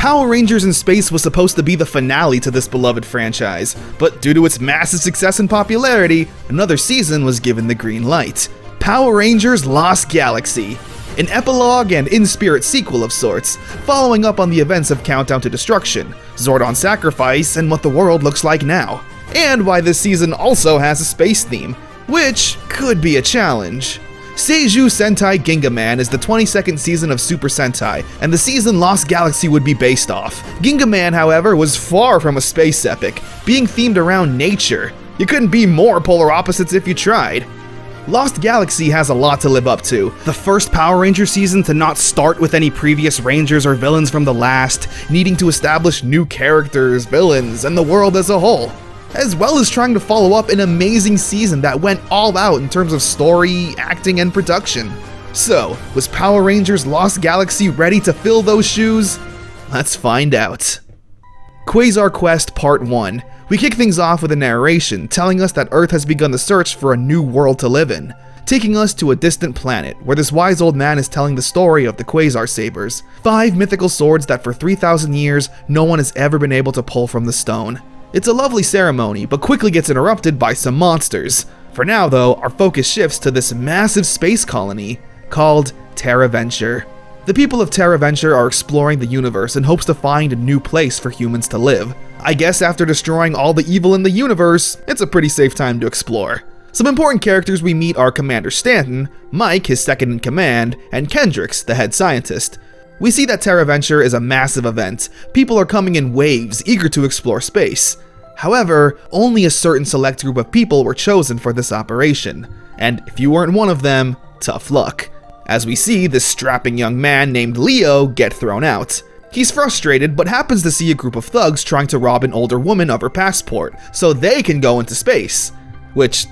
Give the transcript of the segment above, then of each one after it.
Power Rangers in Space was supposed to be the finale to this beloved franchise, but due to its massive success and popularity, another season was given the green light. Power Rangers Lost Galaxy, an epilogue and in-spirit sequel of sorts, following up on the events of Countdown to Destruction, Zordon Sacrifice, and what the world looks like now. And why this season also has a space theme, which could be a challenge. Seiju Sentai Gingaman is the 22nd season of Super Sentai, and the season Lost Galaxy would be based off. Gingaman, however, was far from a space epic, being themed around nature. You couldn't be more polar opposites if you tried. Lost Galaxy has a lot to live up to. The first Power Ranger season to not start with any previous Rangers or villains from the last, needing to establish new characters, villains, and the world as a whole, as well as trying to follow up an amazing season that went all out in terms of story, acting, and production. So, was Power Rangers Lost Galaxy ready to fill those shoes? Let's find out. Quazar Quest Part 1. We kick things off with a narration telling us that Earth has begun the search for a new world to live in, taking us to a distant planet where this wise old man is telling the story of the Quasar Sabers, 5 mythical swords that for 3,000 years no one has ever been able to pull from the stone. It's a lovely ceremony, but quickly gets interrupted by some monsters. For now though, our focus shifts to this massive space colony called TerraVenture. The people of TerraVenture are exploring the universe in hopes to find a new place for humans to live. I guess after destroying all the evil in the universe, it's a pretty safe time to explore. Some important characters we meet are Commander Stanton, Mike, his second in command, and Kendrick, the head scientist. We see that TerraVenture is a massive event. People are coming in waves, eager to explore space. However, only a certain select group of people were chosen for this operation, and if you weren't one of them, tough luck. As we see this strapping young man named Leo get thrown out. He's frustrated, but happens to see a group of thugs trying to rob an older woman of her passport, so they can go into space. Which,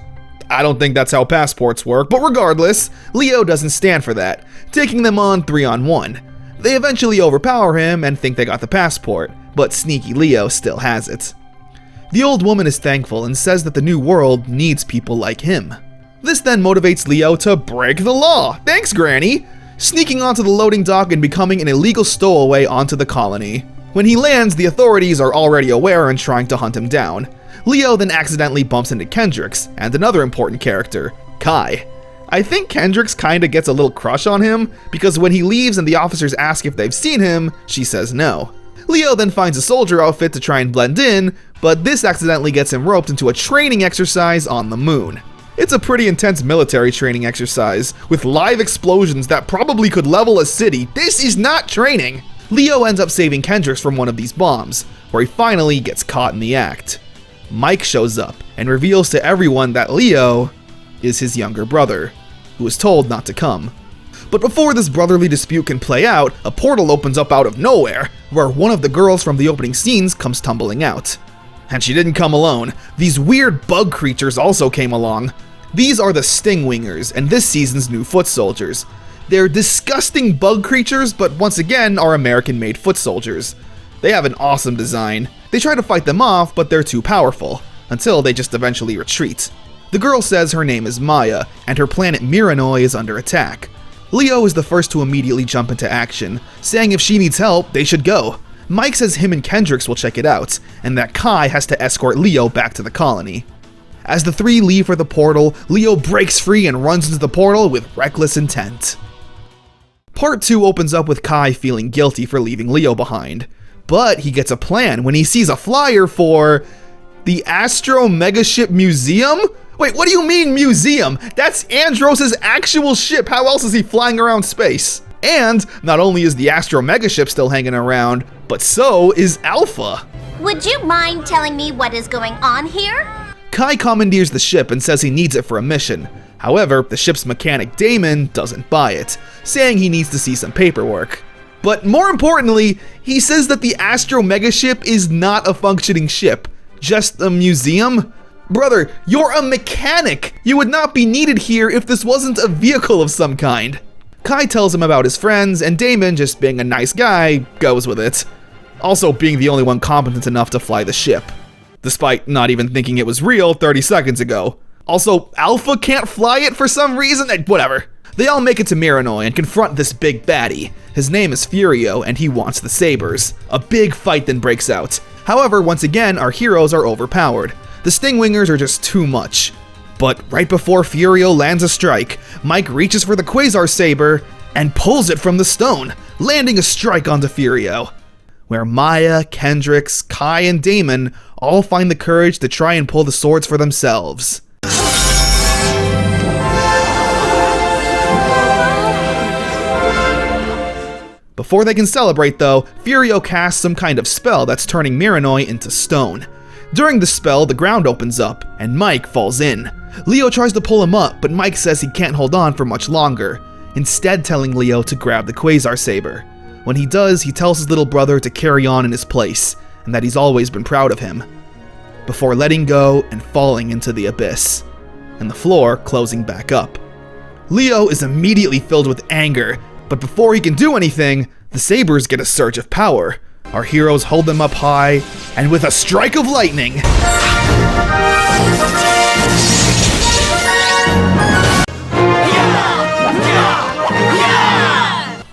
I don't think that's how passports work, but regardless, Leo doesn't stand for that, taking them on 3-on-1. They eventually overpower him and think they got the passport, but sneaky Leo still has it. The old woman is thankful and says that the new world needs people like him. This then motivates Leo to break the law. Thanks, Granny! Sneaking onto the loading dock and becoming an illegal stowaway onto the colony. When he lands, the authorities are already aware and trying to hunt him down. Leo then accidentally bumps into Kendrick and another important character, Kai. I think Kendrick kinda gets a little crush on him, because when he leaves and the officers ask if they've seen him, she says no. Leo then finds a soldier outfit to try and blend in, but this accidentally gets him roped into a training exercise on the moon. It's a pretty intense military training exercise, with live explosions that probably could level a city. This is not training! Leo ends up saving Kendrick from one of these bombs, where he finally gets caught in the act. Mike shows up and reveals to everyone that Leo is his younger brother, who is told not to come. But before this brotherly dispute can play out, a portal opens up out of nowhere, where one of the girls from the opening scenes comes tumbling out. And she didn't come alone. These weird bug creatures also came along. These are the Stingwingers, and this season's new foot soldiers. They're disgusting bug creatures, but once again are American-made foot soldiers. They have an awesome design. They try to fight them off, but they're too powerful, until they just eventually retreat. The girl says her name is Maya, and her planet Mirinoi is under attack. Leo is the first to immediately jump into action, saying if she needs help, they should go. Mike says him and Kendrick will check it out, and that Kai has to escort Leo back to the colony. As the three leave for the portal, Leo breaks free and runs into the portal with reckless intent. Part 2 opens up with Kai feeling guilty for leaving Leo behind, but he gets a plan when he sees a flyer for the Astro Megaship Museum? Wait, what do you mean museum? That's Andros' actual ship. How else is he flying around space? And not only is the Astro Megaship still hanging around, but so is Alpha. Would you mind telling me what is going on here? Kai commandeers the ship and says he needs it for a mission. However, the ship's mechanic Damon doesn't buy it, saying he needs to see some paperwork. But more importantly, he says that the Astro Megaship is not a functioning ship, just a museum. Brother, you're a mechanic! You would not be needed here if this wasn't a vehicle of some kind. Kai tells him about his friends, and Damon, just being a nice guy, goes with it. Also being the only one competent enough to fly the ship, despite not even thinking it was real 30 seconds ago. Also, Alpha can't fly it for some reason, whatever. They all make it to Mirinoi and confront this big baddie. His name is Furio, and he wants the sabers. A big fight then breaks out. However, once again, our heroes are overpowered. The Stingwingers are just too much. But right before Furio lands a strike, Mike reaches for the Quasar Saber and pulls it from the stone, landing a strike onto Furio, where Maya, Kendrick, Kai, and Damon all find the courage to try and pull the swords for themselves. Before they can celebrate though, Furio casts some kind of spell that's turning Mirinoi into stone. During the spell, the ground opens up, and Mike falls in. Leo tries to pull him up, but Mike says he can't hold on for much longer, instead telling Leo to grab the Quasar Saber. When he does, he tells his little brother to carry on in his place, and that he's always been proud of him, before letting go and falling into the abyss, and the floor closing back up. Leo is immediately filled with anger, but before he can do anything, the sabers get a surge of power. Our heroes hold them up high, and with a strike of lightning,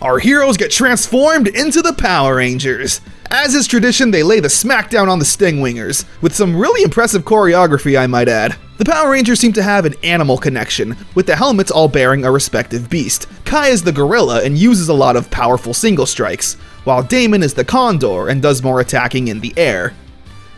our heroes get transformed into the Power Rangers. As is tradition, they lay the smackdown on the Stingwingers, with some really impressive choreography, I might add. The Power Rangers seem to have an animal connection, with the helmets all bearing a respective beast. Kai is the gorilla and uses a lot of powerful single strikes, while Damon is the condor and does more attacking in the air.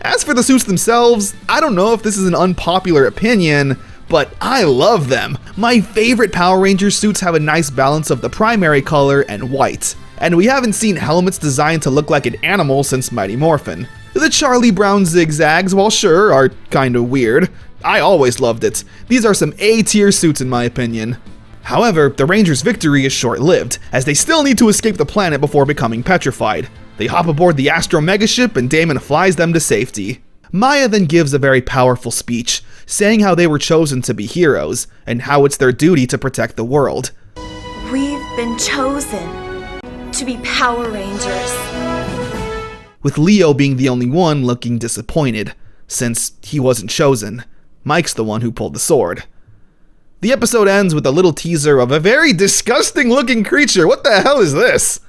As for the suits themselves, I don't know if this is an unpopular opinion, but I love them. My favorite Power Rangers suits have a nice balance of the primary color and white, and we haven't seen helmets designed to look like an animal since Mighty Morphin. The Charlie Brown zigzags, while sure, are kinda weird. I always loved it. These are some A-tier suits in my opinion. However, the Rangers' victory is short-lived, as they still need to escape the planet before becoming petrified. They hop aboard the Astro Megaship and Damon flies them to safety. Maya then gives a very powerful speech, saying how they were chosen to be heroes, and how it's their duty to protect the world. We've been chosen to be Power Rangers. With Leo being the only one looking disappointed, since he wasn't chosen. Mike's the one who pulled the sword. The episode ends with a little teaser of a very disgusting looking creature. What the hell is this?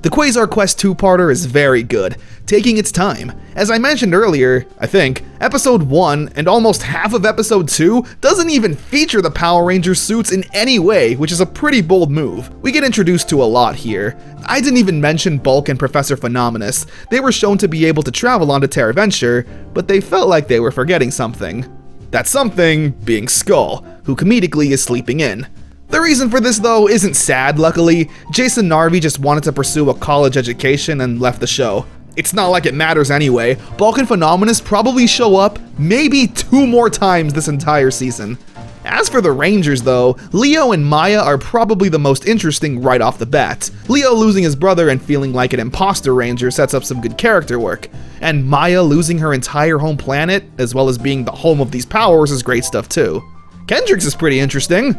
The Quazar Quest 2-parter is very good, taking its time. As I mentioned earlier, I think, Episode 1 and almost half of Episode 2 doesn't even feature the Power Rangers suits in any way, which is a pretty bold move. We get introduced to a lot here. I didn't even mention Bulk and Professor Phenomenus. They were shown to be able to travel onto Terraventure, but they felt like they were forgetting something. That something being Skull, who comedically is sleeping in. The reason for this though isn't sad, luckily. Jason Narvi just wanted to pursue a college education and left the show. It's not like it matters anyway. Bulk and Phenomenus probably show up maybe 2 more times this entire season. As for the Rangers though, Leo and Maya are probably the most interesting right off the bat. Leo losing his brother and feeling like an imposter ranger sets up some good character work. And Maya losing her entire home planet, as well as being the home of these powers, is great stuff too. Kendrick's is pretty interesting.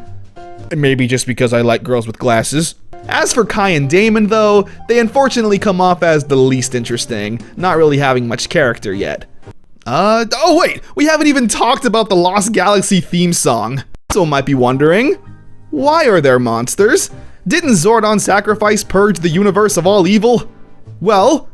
Maybe just because I like girls with glasses. As for Kai and Damon though, they unfortunately come off as the least interesting, not really having much character yet. Oh wait, we haven't even talked about the Lost Galaxy theme song. Someone might be wondering, why are there monsters? Didn't Zordon Sacrifice purge the universe of all evil? Well,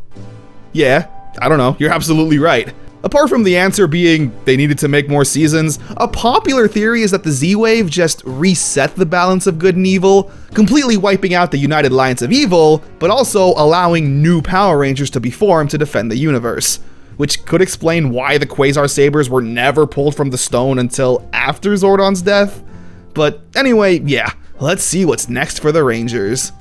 yeah, I don't know, you're absolutely right. Apart from the answer being they needed to make more seasons, a popular theory is that the Z-Wave just reset the balance of good and evil, completely wiping out the United Alliance of Evil, but also allowing new Power Rangers to be formed to defend the universe. Which could explain why the Quasar Sabers were never pulled from the stone until after Zordon's death. But anyway, yeah, let's see what's next for the Rangers.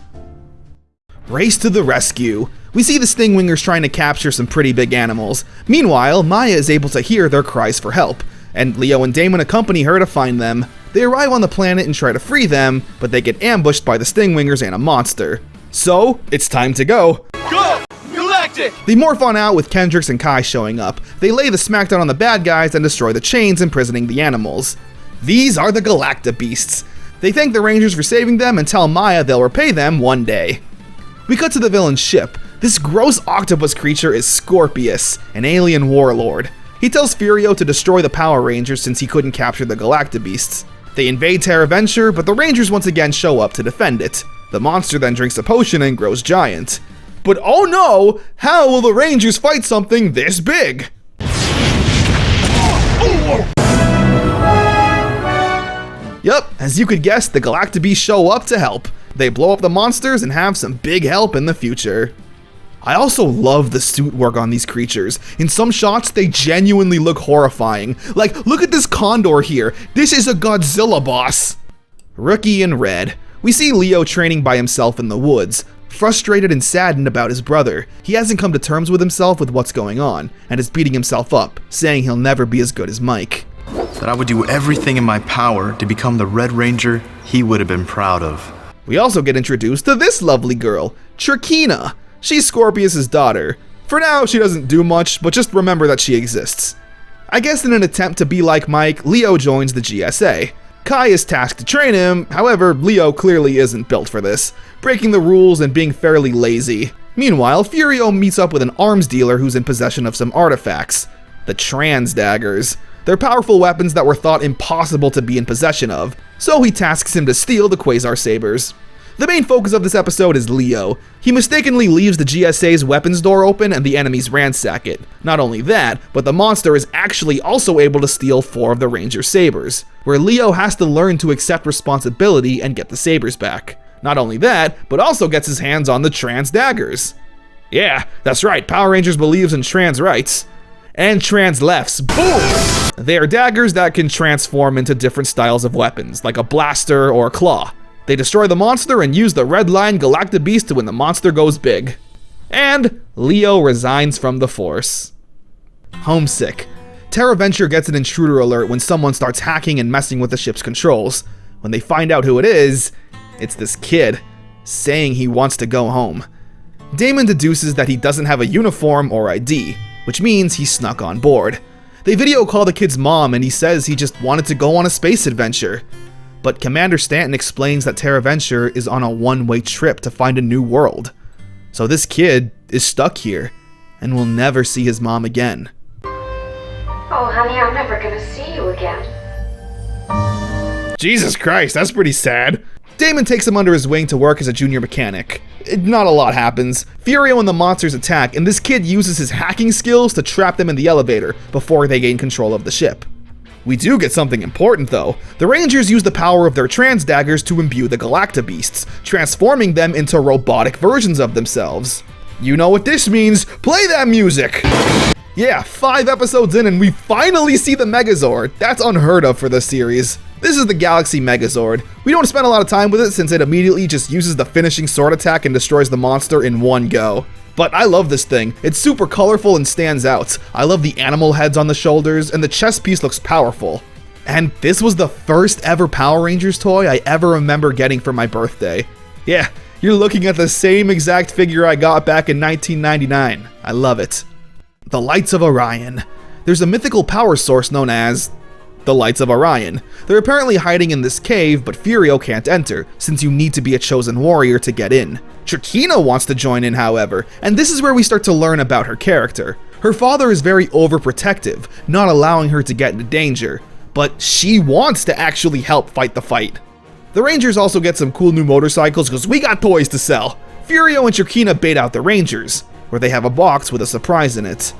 Race to the rescue. We see the Stingwingers trying to capture some pretty big animals. Meanwhile, Maya is able to hear their cries for help, and Leo and Damon accompany her to find them. They arrive on the planet and try to free them, but they get ambushed by the Stingwingers and a monster. So, it's time to go. Go! Galactic! They morph on out with Kendrick and Kai showing up. They lay the smackdown on the bad guys and destroy the chains imprisoning the animals. These are the Galacta beasts. They thank the Rangers for saving them and tell Maya they'll repay them one day. We cut to the villain's ship. This gross octopus creature is Scorpius, an alien warlord. He tells Furio to destroy the Power Rangers since he couldn't capture the Galacta beasts. They invade TerraVenture, but the Rangers once again show up to defend it. The monster then drinks a potion and grows giant. But oh no! How will the Rangers fight something this big? Yup, as you could guess, the Galacta Beasts show up to help. They blow up the monsters and have some big help in the future. I also love the suit work on these creatures. In some shots, they genuinely look horrifying. Like, look at this condor here. This is a Godzilla boss. Rookie in red. We see Leo training by himself in the woods, frustrated and saddened about his brother. He hasn't come to terms with himself with what's going on, and is beating himself up, saying he'll never be as good as Mike. That I would do everything in my power to become the Red Ranger he would have been proud of. We also get introduced to this lovely girl, Trina. She's Scorpius' daughter. For now, she doesn't do much, but just remember that she exists. I guess in an attempt to be like Mike, Leo joins the GSA. Kai is tasked to train him, however, Leo clearly isn't built for this, breaking the rules and being fairly lazy. Meanwhile, Furio meets up with an arms dealer who's in possession of some artifacts. The Trans Daggers. They're powerful weapons that were thought impossible to be in possession of, so he tasks him to steal the Quazar Sabers. The main focus of this episode is Leo. He mistakenly leaves the GSA's weapons door open and the enemies ransack it. Not only that, but the monster is actually also able to steal 4 of the Ranger Sabers, where Leo has to learn to accept responsibility and get the sabers back. Not only that, but also gets his hands on the Trans Daggers. Yeah, that's right, Power Rangers believes in trans rights. And trans lefts. Boom! They are daggers that can transform into different styles of weapons, like a blaster or a claw. They destroy the monster and use the red line Galacta Beast to when the monster goes big. And Leo resigns from the Force. Homesick. TerraVenture gets an intruder alert when someone starts hacking and messing with the ship's controls. When they find out who it is, it's this kid, saying he wants to go home. Damon deduces that he doesn't have a uniform or ID, which means he snuck on board. They video call the kid's mom and he says he just wanted to go on a space adventure. But Commander Stanton explains that TerraVenture is on a one-way trip to find a new world. So this kid is stuck here and will never see his mom again. Oh, honey, I'm never gonna see you again. Jesus Christ, that's pretty sad. Damon takes him under his wing to work as a junior mechanic. Not a lot happens. Furio and the monsters attack, and this kid uses his hacking skills to trap them in the elevator before they gain control of the ship. We do get something important though. The Rangers use the power of their Trans Daggers to imbue the Galacta Beasts, transforming them into robotic versions of themselves. You know what this means, play that music! Yeah, 5 episodes in and we finally see the Megazord. That's unheard of for this series. This is the Galaxy Megazord. We don't spend a lot of time with it since it immediately just uses the finishing sword attack and destroys the monster in one go. But I love this thing. It's super colorful and stands out. I love the animal heads on the shoulders, and the chest piece looks powerful. And this was the first ever Power Rangers toy I ever remember getting for my birthday. Yeah, you're looking at the same exact figure I got back in 1999. I love it. The Lights of Orion. There's a mythical power source known as the Lights of Orion. They're apparently hiding in this cave, but Furio can't enter, since you need to be a chosen warrior to get in. Trina wants to join in, however, and this is where we start to learn about her character. Her father is very overprotective, not allowing her to get into danger, but she wants to actually help fight the fight. The Rangers also get some cool new motorcycles because we got toys to sell. Furio and Trina bait out the Rangers, where they have a box with a surprise in it.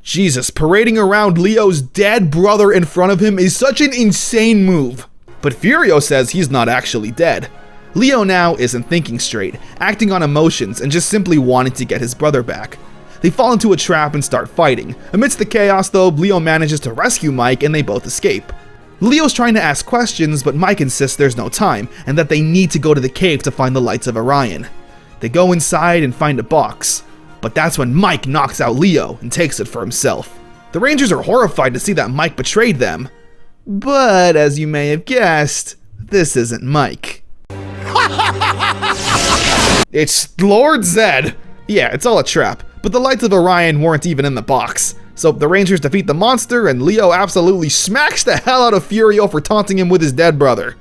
Jesus, parading around Leo's dead brother in front of him is such an insane move. But Furio says he's not actually dead. Leo now isn't thinking straight, acting on emotions and just simply wanting to get his brother back. They fall into a trap and start fighting. Amidst the chaos though, Leo manages to rescue Mike and they both escape. Leo's trying to ask questions, but Mike insists there's no time and that they need to go to the cave to find the Lights of Orion. They go inside and find a box. But that's when Mike knocks out Leo and takes it for himself. The Rangers are horrified to see that Mike betrayed them. But as you may have guessed, this isn't Mike. It's Lord Zed! Yeah, it's all a trap, but the Lights of Orion weren't even in the box. So the Rangers defeat the monster and Leo absolutely smacks the hell out of Furio for taunting him with his dead brother.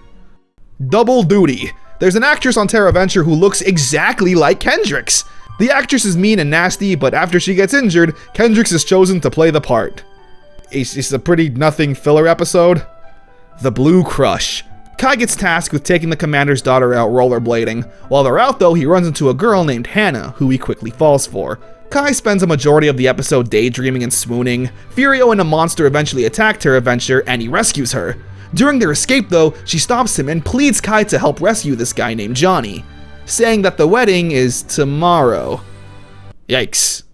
Double duty. There's an actress on TerraVenture who looks exactly like Kendrick's. The actress is mean and nasty, but after she gets injured, Kendrick is chosen to play the part. it's a pretty nothing filler episode. The Blue Crush. Kai gets tasked with taking the commander's daughter out rollerblading. While they're out though, he runs into a girl named Hannah, who he quickly falls for. Kai spends a majority of the episode daydreaming and swooning. Furio and a monster eventually attack Terra Venture, and he rescues her. During their escape though, she stops him and pleads Kai to help rescue this guy named Johnny, saying that the wedding is tomorrow. Yikes.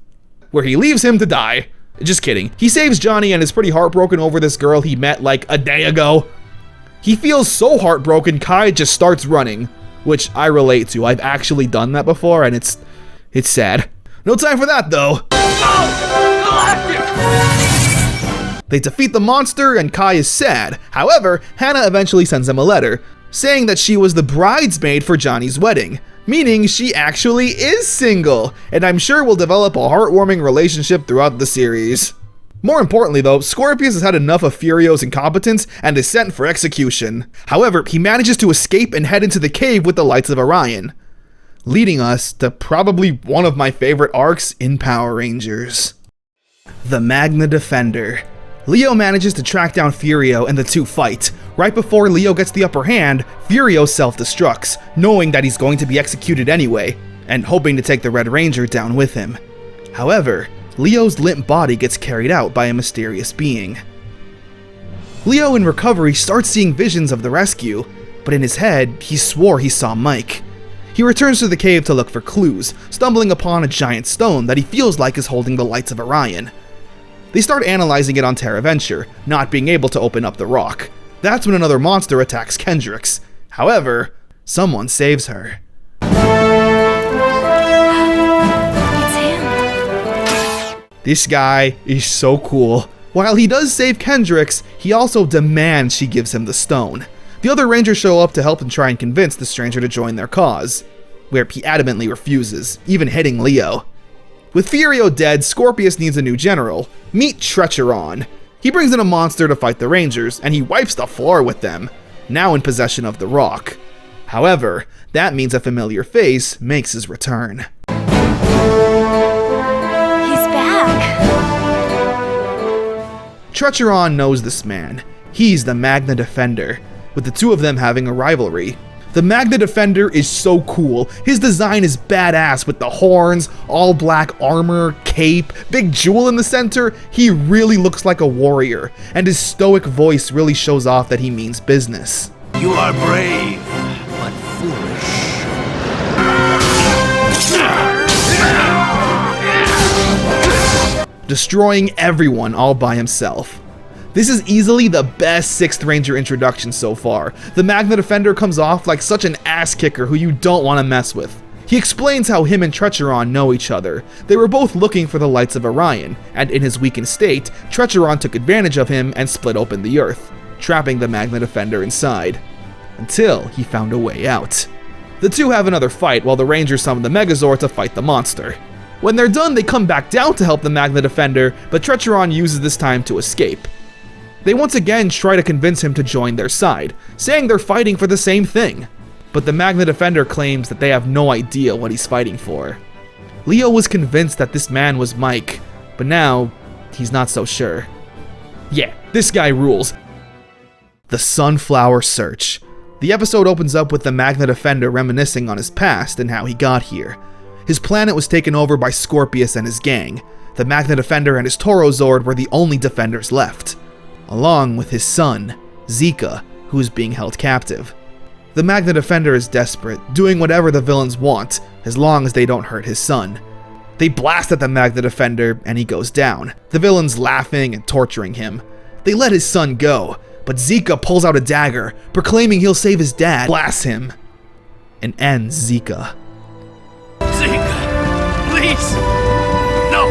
Where he leaves him to die. Just kidding. He saves Johnny and is pretty heartbroken over this girl he met like a day ago. He feels so heartbroken, Kai just starts running, which I relate to. I've actually done that before, and it's sad. No time for that, though. They defeat the monster, and Kai is sad. However, Hannah eventually sends him a letter, saying that she was the bridesmaid for Johnny's wedding, meaning she actually is single, and I'm sure will develop a heartwarming relationship throughout the series. More importantly though, Scorpius has had enough of Furio's incompetence and is sent for execution. However, he manages to escape and head into the cave with the Lights of Orion, leading us to probably one of my favorite arcs in Power Rangers. The Magna Defender. Leo manages to track down Furio and the two fight. Right before Leo gets the upper hand, Furio self-destructs, knowing that he's going to be executed anyway, and hoping to take the Red Ranger down with him. However, Leo's limp body gets carried out by a mysterious being. Leo in recovery starts seeing visions of the rescue, but in his head, he swore he saw Mike. He returns to the cave to look for clues, stumbling upon a giant stone that he feels like is holding the Lights of Orion. They start analyzing it on Terra Venture, not being able to open up the rock. That's when another monster attacks Kendrick. However, someone saves her. This guy is so cool. While he does save Kendrick, he also demands she gives him the stone. The other Rangers show up to help and try and convince the stranger to join their cause, where he adamantly refuses, even hitting Leo. With Furio dead, Scorpius needs a new general. Meet Treacheron. He brings in a monster to fight the Rangers, and he wipes the floor with them, now in possession of the rock. However, that means a familiar face makes his return. Treacheron knows this man. He's the Magna Defender, with the two of them having a rivalry. The Magna Defender is so cool. His design is badass with the horns, all black armor, cape, big jewel in the center. He really looks like a warrior, and his stoic voice really shows off that he means business. You are brave, but foolish. Destroying everyone all by himself. This is easily the best 6th Ranger introduction so far. The Magna Defender comes off like such an ass kicker who you don't want to mess with. He explains how him and Treacheron know each other. They were both looking for the Lights of Orion, and in his weakened state, Treacheron took advantage of him and split open the Earth, trapping the Magna Defender inside, until he found a way out. The two have another fight while the Rangers summon the Megazord to fight the monster. When they're done, they come back down to help the Magna Defender, but Treacheron uses this time to escape. They once again try to convince him to join their side, saying they're fighting for the same thing. But the Magna Defender claims that they have no idea what he's fighting for. Leo was convinced that this man was Mike, but now he's not so sure. Yeah, this guy rules. The Sunflower Search. The episode opens up with the Magna Defender reminiscing on his past and how he got here. His planet was taken over by Scorpius and his gang. The Magna Defender and his Taurozord were the only defenders left, along with his son, Zika, who is being held captive. The Magna Defender is desperate, doing whatever the villains want, as long as they don't hurt his son. They blast at the Magna Defender, and he goes down, the villains laughing and torturing him. They let his son go, but Zika pulls out a dagger, proclaiming he'll save his dad, blasts him, and ends Zika. Zika, please! No!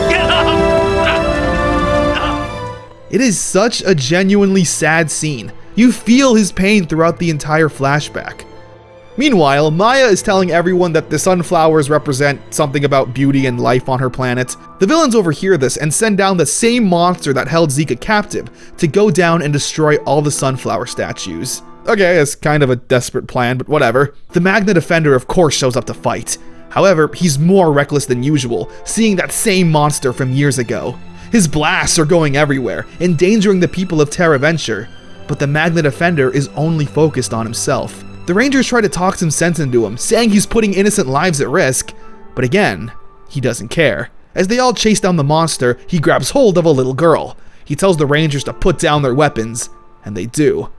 Get up! No! It is such a genuinely sad scene. You feel his pain throughout the entire flashback. Meanwhile, Maya is telling everyone that the sunflowers represent something about beauty and life on her planet. The villains overhear this and send down the same monster that held Zika captive to go down and destroy all the sunflower statues. Okay, it's kind of a desperate plan, but whatever. The Magna Defender of course shows up to fight. However, he's more reckless than usual, seeing that same monster from years ago. His blasts are going everywhere, endangering the people of Terra Venture, but the Magna Defender is only focused on himself. The Rangers try to talk some sense into him, saying he's putting innocent lives at risk, but again, he doesn't care. As they all chase down the monster, he grabs hold of a little girl. He tells the Rangers to put down their weapons, and they do.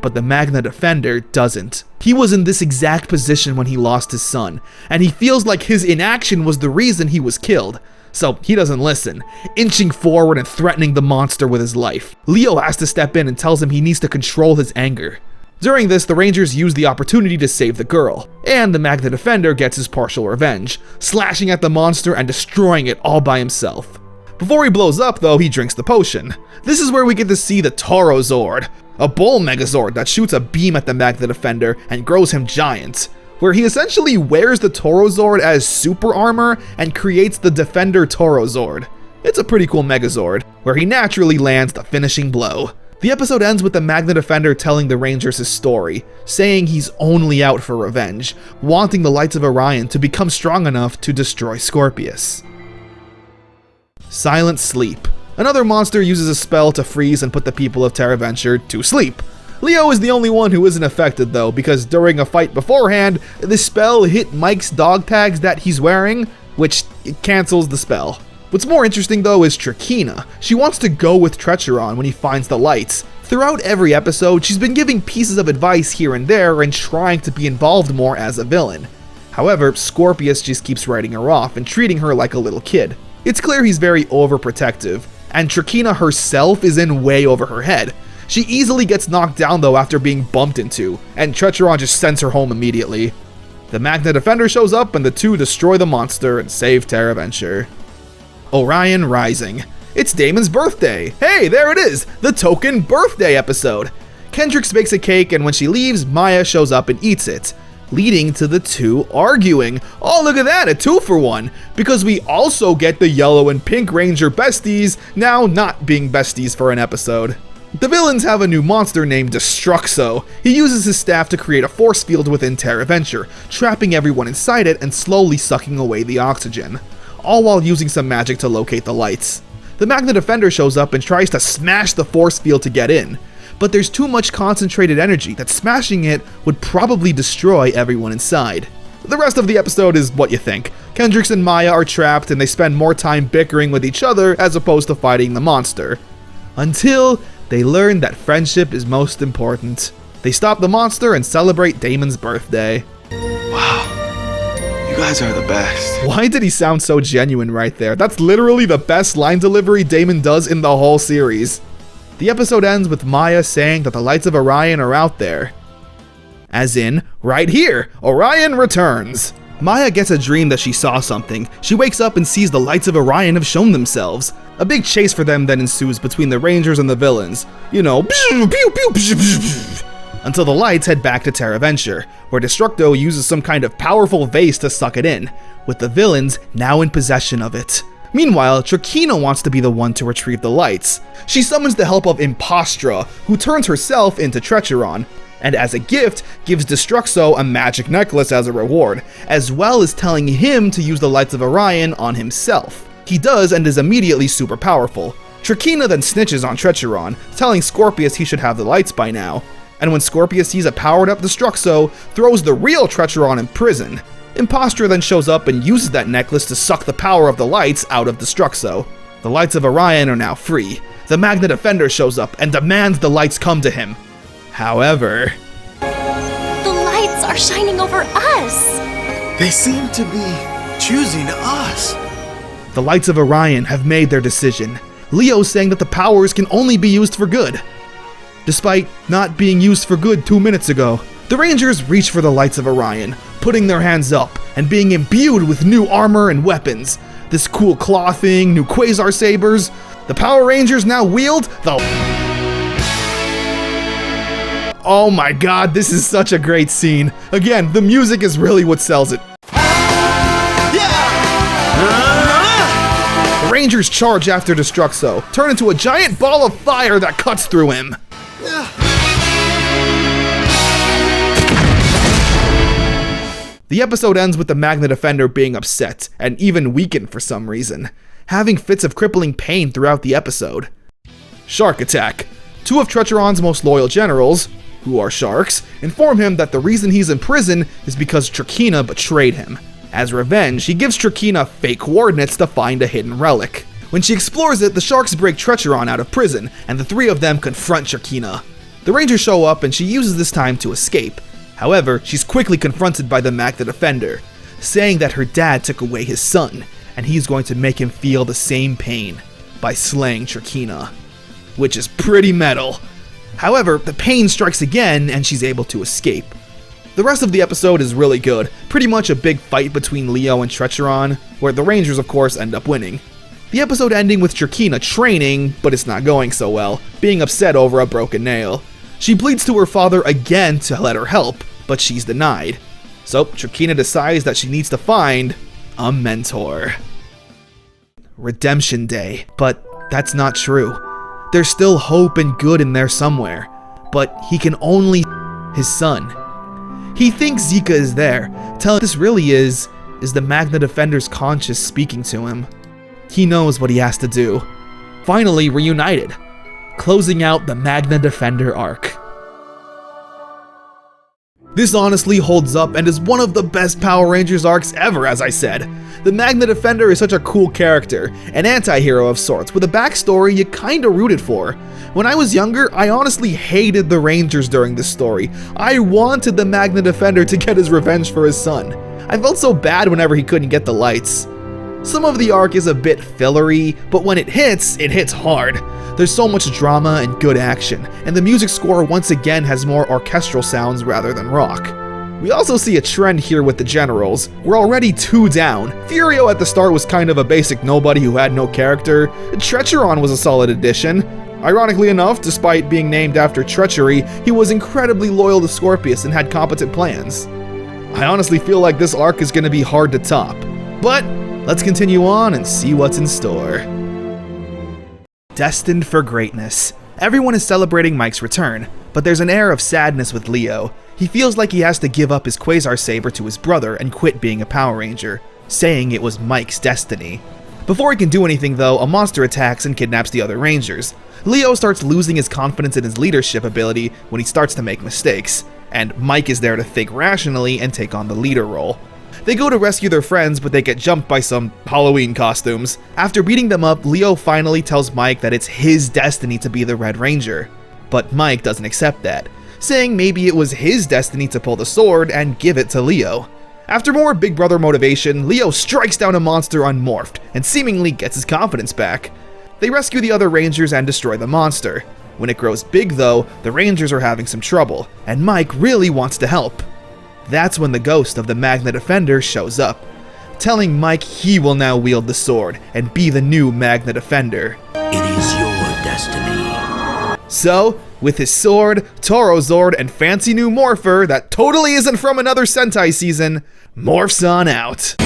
But the Magna Defender doesn't. He was in this exact position when he lost his son, and he feels like his inaction was the reason he was killed. So he doesn't listen, inching forward and threatening the monster with his life. Leo has to step in and tells him he needs to control his anger. During this, the Rangers use the opportunity to save the girl, and the Magna Defender gets his partial revenge, slashing at the monster and destroying it all by himself. Before he blows up though, he drinks the potion. This is where we get to see the Titanosaur, a bull megazord that shoots a beam at the Magna Defender and grows him giant, where he essentially wears the Titanosaur as super armor and creates the Defender Titanosaur. It's a pretty cool megazord, where he naturally lands the finishing blow. The episode ends with the Magna Defender telling the Rangers his story, saying he's only out for revenge, wanting the Lights of Orion to become strong enough to destroy Scorpius. Silent Sleep. Another monster uses a spell to freeze and put the people of Terra Venture to sleep. Leo is the only one who isn't affected though, because during a fight beforehand, the spell hit Mike's dog tags that he's wearing, which cancels the spell. What's more interesting though is Trina. She wants to go with Trecheron when he finds the lights. Throughout every episode, she's been giving pieces of advice here and there and trying to be involved more as a villain. However, Scorpius just keeps writing her off and treating her like a little kid. It's clear he's very overprotective, and Trina herself is in way over her head. She easily gets knocked down though after being bumped into, and Trecheron just sends her home immediately. The Magna Defender shows up and the two destroy the monster and save Terra Venture. Orion Rising. It's Damon's birthday. Hey, there it is, the token birthday episode. Kendrick bakes a cake and when she leaves, Maya shows up and eats it, leading to the two arguing. Oh, look at that, a 2-for-1, because we also get the yellow and pink Ranger besties now not being besties for an episode. The villains have a new monster named Destruxo. He uses his staff to create a force field within Terra Venture, trapping everyone inside it and slowly sucking away the oxygen, all while using some magic to locate the lights. The Magna Defender shows up and tries to smash the force field to get in, but there's too much concentrated energy that smashing it would probably destroy everyone inside. The rest of the episode is what you think. Kendrick and Maya are trapped and they spend more time bickering with each other as opposed to fighting the monster. Until they learn that friendship is most important. They stop the monster and celebrate Damon's birthday. Wow. You guys are the best. Why did he sound so genuine right there? That's literally the best line delivery Damon does in the whole series. The episode ends with Maya saying that the Lights of Orion are out there. As in, right here, Orion returns. Maya gets a dream that she saw something. She wakes up and sees the Lights of Orion have shown themselves. A big chase for them then ensues between the Rangers and the villains. You know, until the lights head back to Terra Venture, where Destructo uses some kind of powerful vase to suck it in, with the villains now in possession of it. Meanwhile, Trina wants to be the one to retrieve the lights. She summons the help of Impostra, who turns herself into Trecheron, and as a gift, gives Destruxo a magic necklace as a reward, as well as telling him to use the Lights of Orion on himself. He does and is immediately super powerful. Trina then snitches on Trecheron, telling Scorpius he should have the lights by now, and when Scorpius sees a powered-up Destruxo, throws the real Trecheron in prison. Impostra then shows up and uses that necklace to suck the power of the lights out of Destruxo. The Lights of Orion are now free. The Magna Defender shows up and demands the lights come to him. However, The lights are shining over us! They seem to be choosing us. the Lights of Orion have made their decision. Leo's saying that the powers can only be used for good, despite not being used for good 2 minutes ago. The Rangers reach for the Lights of Orion, putting their hands up and being imbued with new armor and weapons. This cool claw thing, new Quazar sabers. The Power Rangers now wield the... Oh my god, this is such a great scene. Again, the music is really what sells it. The Rangers charge after Destruxo, turn into a giant ball of fire that cuts through him. The episode ends with the Magna Defender being upset, and even weakened for some reason. having fits of crippling pain throughout the episode. Shark attack. Two of Trecheron's most loyal generals, who are sharks, inform him that the reason he's in prison is because Trachina betrayed him. As revenge, he gives Trachina fake coordinates to find a hidden relic. When she explores it, the sharks break Trecheron out of prison, and the three of them confront Trachina. The Rangers show up and she uses this time to escape. However, she's quickly confronted by the Magna Defender, saying that her dad took away his son, and he's going to make him feel the same pain by slaying Trachina, which is pretty metal. However, the pain strikes again and she's able to escape. The rest of the episode is really good, pretty much a big fight between Leo and Trecheron, where the Rangers of course end up winning. The episode ending with Trachina training, but it's not going so well, being upset over a broken nail. She pleads to her father again to let her help, but she's denied. So Trachina decides that she needs to find a mentor. Redemption Day, but that's not true. There's still hope and good in there somewhere, but he can only his son. He thinks Zika is there, telling this really is the Magna Defender's conscience speaking to him. He knows what he has to do. Finally reunited, closing out the Magna Defender arc. This honestly holds up and is one of the best Power Rangers arcs ever, as I said. The Magna Defender is such a cool character, an anti-hero of sorts, with a backstory you kinda rooted for. When I was younger, I honestly hated the Rangers during this story. I wanted the Magna Defender to get his revenge for his son. I felt so bad whenever he couldn't get the lights. Some of the arc is a bit fillery, but when it hits hard. There's so much drama and good action, and the music score once again has more orchestral sounds rather than rock. We also see a trend here with the generals. We're already 2 down. Furio at the start was kind of a basic nobody who had no character. Trecheron was a solid addition. Ironically enough, despite being named after treachery, he was incredibly loyal to Scorpius and had competent plans. I honestly feel like this arc is going to be hard to top. But let's continue on and see what's in store. Destined for greatness. Everyone is celebrating Mike's return, but there's an air of sadness with Leo. He feels like he has to give up his Quasar Saber to his brother and quit being a Power Ranger, saying it was Mike's destiny. Before he can do anything though, a monster attacks and kidnaps the other Rangers. Leo starts losing his confidence in his leadership ability when he starts to make mistakes, and Mike is there to think rationally and take on the leader role. They go to rescue their friends, but they get jumped by some Halloween costumes. After beating them up, Leo finally tells Mike that it's his destiny to be the Red Ranger. But Mike doesn't accept that, saying maybe it was his destiny to pull the sword and give it to Leo. After more Big Brother motivation, Leo strikes down a monster unmorphed and seemingly gets his confidence back. They rescue the other Rangers and destroy the monster. When it grows big though, the Rangers are having some trouble, and Mike really wants to help. That's when the ghost of the Magna Defender shows up, telling Mike he will now wield the sword and be the new Magna Defender. It is your destiny. So, with his sword, Torozord, and fancy new morpher that totally isn't from another Sentai season, morphs on out.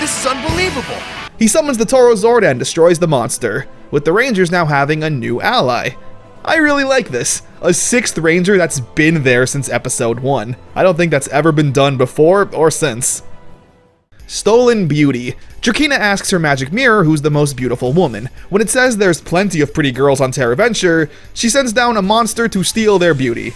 This is unbelievable. He summons the Torozord and destroys the monster, with the Rangers now having a new ally. I really like this. A 6th Ranger that's been there since episode 1. I don't think that's ever been done before or since. Stolen Beauty. Trachina asks her magic mirror who's the most beautiful woman. When it says there's plenty of pretty girls on Terraventure, she sends down a monster to steal their beauty.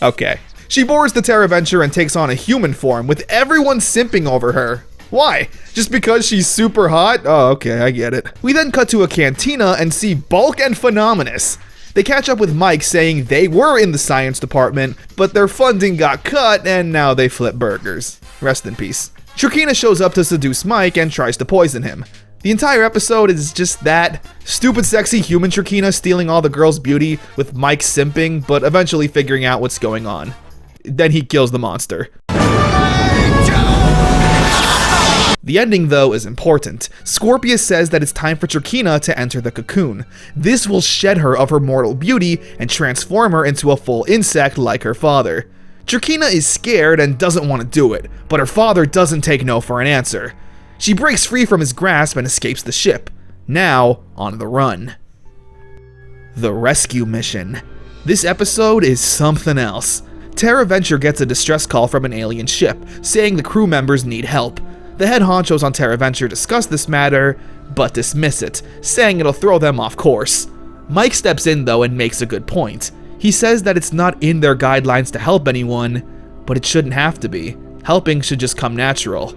Okay. She boards the Terraventure and takes on a human form, with everyone simping over her. Why? Just because she's super hot? Oh, okay, I get it. We then cut to a cantina and see Bulk and Phenomenus. They catch up with Mike saying they were in the science department, but their funding got cut and now they flip burgers. Rest in peace. Trachina shows up to seduce Mike and tries to poison him. The entire episode is just that. Stupid sexy human Trachina stealing all the girls' beauty with Mike simping, but eventually figuring out what's going on. Then he kills the monster. The ending, though, is important. Scorpius says that it's time for Trachina to enter the cocoon. This will shed her of her mortal beauty and transform her into a full insect like her father. Trachina is scared and doesn't want to do it, but her father doesn't take no for an answer. She breaks free from his grasp and escapes the ship, now on the run. The rescue mission. This episode is something else. TerraVenture gets a distress call from an alien ship, saying the crew members need help. The head honchos on TerraVenture discuss this matter, but dismiss it, saying it'll throw them off course. Mike steps in though and makes a good point. He says that it's not in their guidelines to help anyone, but it shouldn't have to be. Helping should just come natural.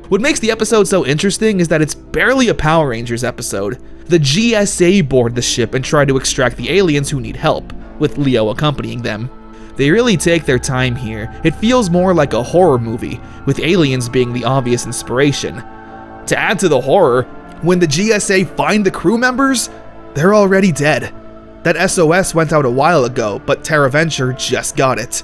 What makes the episode so interesting is that it's barely a Power Rangers episode. The GSA board the ship and try to extract the aliens who need help, with Leo accompanying them. They really take their time here. It feels more like a horror movie, with aliens being the obvious inspiration. To add to the horror, when the GSA find the crew members, they're already dead. That SOS went out a while ago, but TerraVenture just got it.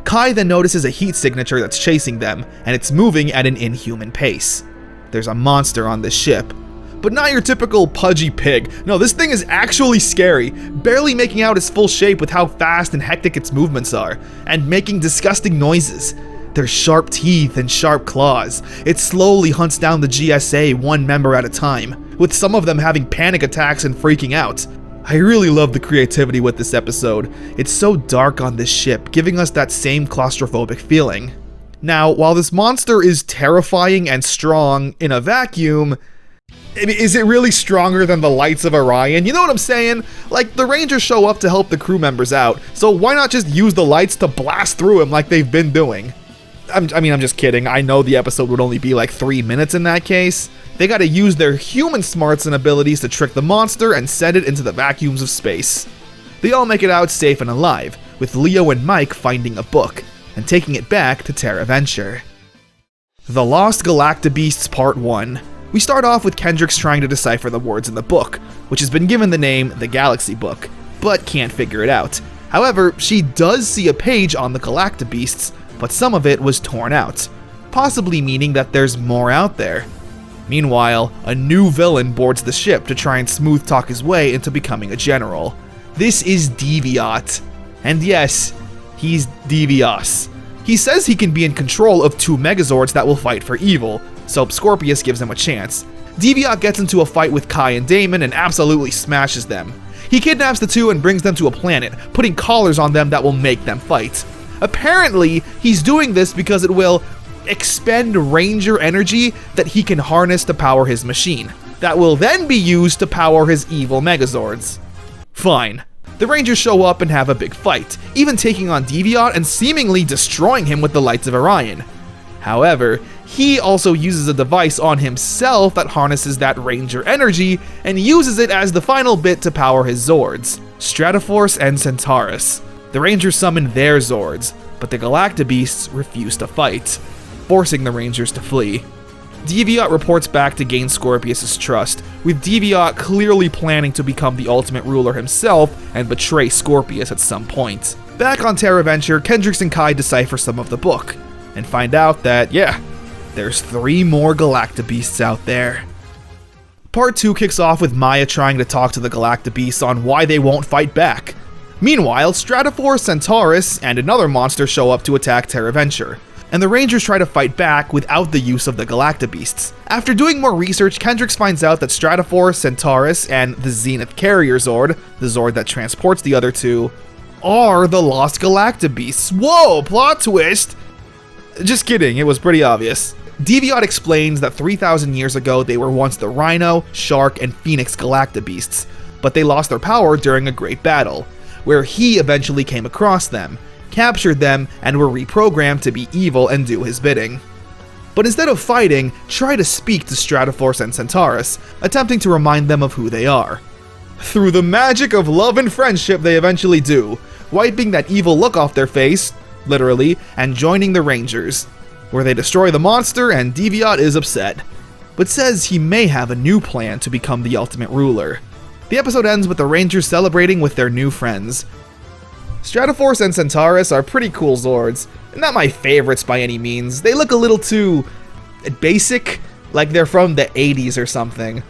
Kai then notices a heat signature that's chasing them, and it's moving at an inhuman pace. There's a monster on this ship. But not your typical pudgy pig. No, this thing is actually scary, barely making out its full shape with how fast and hectic its movements are, and making disgusting noises. There's sharp teeth and sharp claws. It slowly hunts down the GSA one member at a time, with some of them having panic attacks and freaking out. I really love the creativity with this episode. It's so dark on this ship, giving us that same claustrophobic feeling. Now, while this monster is terrifying and strong in a vacuum, is it really stronger than the lights of Orion? You know what I'm saying? Like, the Rangers show up to help the crew members out, so why not just use the lights to blast through him like they've been doing? I'm just kidding. I know the episode would only be like 3 minutes in that case. They gotta use their human smarts and abilities to trick the monster and send it into the vacuums of space. They all make it out safe and alive, with Leo and Mike finding a book and taking it back to TerraVenture. The Lost Galacta Beasts Part 1. We start off with Kendrick's trying to decipher the words in the book, which has been given the name The Galaxy Book, but can't figure it out. However, she does see a page on the Galacta Beasts, but some of it was torn out, possibly meaning that there's more out there. Meanwhile, a new villain boards the ship to try and smooth talk his way into becoming a general. This is Deviat. And yes, he's devious. He says he can be in control of 2 megazords that will fight for evil, so Scorpius gives him a chance. Deviat gets into a fight with Kai and Damon and absolutely smashes them. He kidnaps the two and brings them to a planet, putting collars on them that will make them fight. Apparently, he's doing this because it will expend Ranger energy that he can harness to power his machine. That will then be used to power his evil megazords. Fine. The Rangers show up and have a big fight, even taking on Deviat and seemingly destroying him with the lights of Orion. However, he also uses a device on himself that harnesses that Ranger energy and uses it as the final bit to power his Zords, Stratoforce and Centaurus. The Rangers summon their Zords, but the Galacta Beasts refuse to fight, forcing the Rangers to flee. Deviat reports back to gain Scorpius' trust, with Deviat clearly planning to become the ultimate ruler himself and betray Scorpius at some point. Back on TerraVenture, Kendrick and Kai decipher some of the book, and find out that, yeah, there's 3 more Galacta Beasts out there. Part 2 kicks off with Maya trying to talk to the Galacta Beasts on why they won't fight back. Meanwhile, Stratoforce, Centaurus, and another monster show up to attack TerraVenture, and the Rangers try to fight back without the use of the Galacta Beasts. After doing more research, Kendrick finds out that Stratoforce, Centaurus, and the Zenith Carrier Zord, the Zord that transports the other 2, are the Lost Galacta Beasts. Whoa, plot twist! Just kidding, it was pretty obvious. Deviat explains that 3,000 years ago they were once the Rhino, Shark, and Phoenix Galacta Beasts, but they lost their power during a great battle, where he eventually came across them, captured them, and were reprogrammed to be evil and do his bidding. But instead of fighting, try to speak to Stratoforce and Centaurus, attempting to remind them of who they are. Through the magic of love and friendship, they eventually do, wiping that evil look off their face, literally, and joining the Rangers, where they destroy the monster and Deviat is upset, but says he may have a new plan to become the ultimate ruler. The episode ends with the Rangers celebrating with their new friends. Stratoforce and Centaurus are pretty cool Zords. Not my favorites by any means. They look a little too basic, like they're from the 80s or something.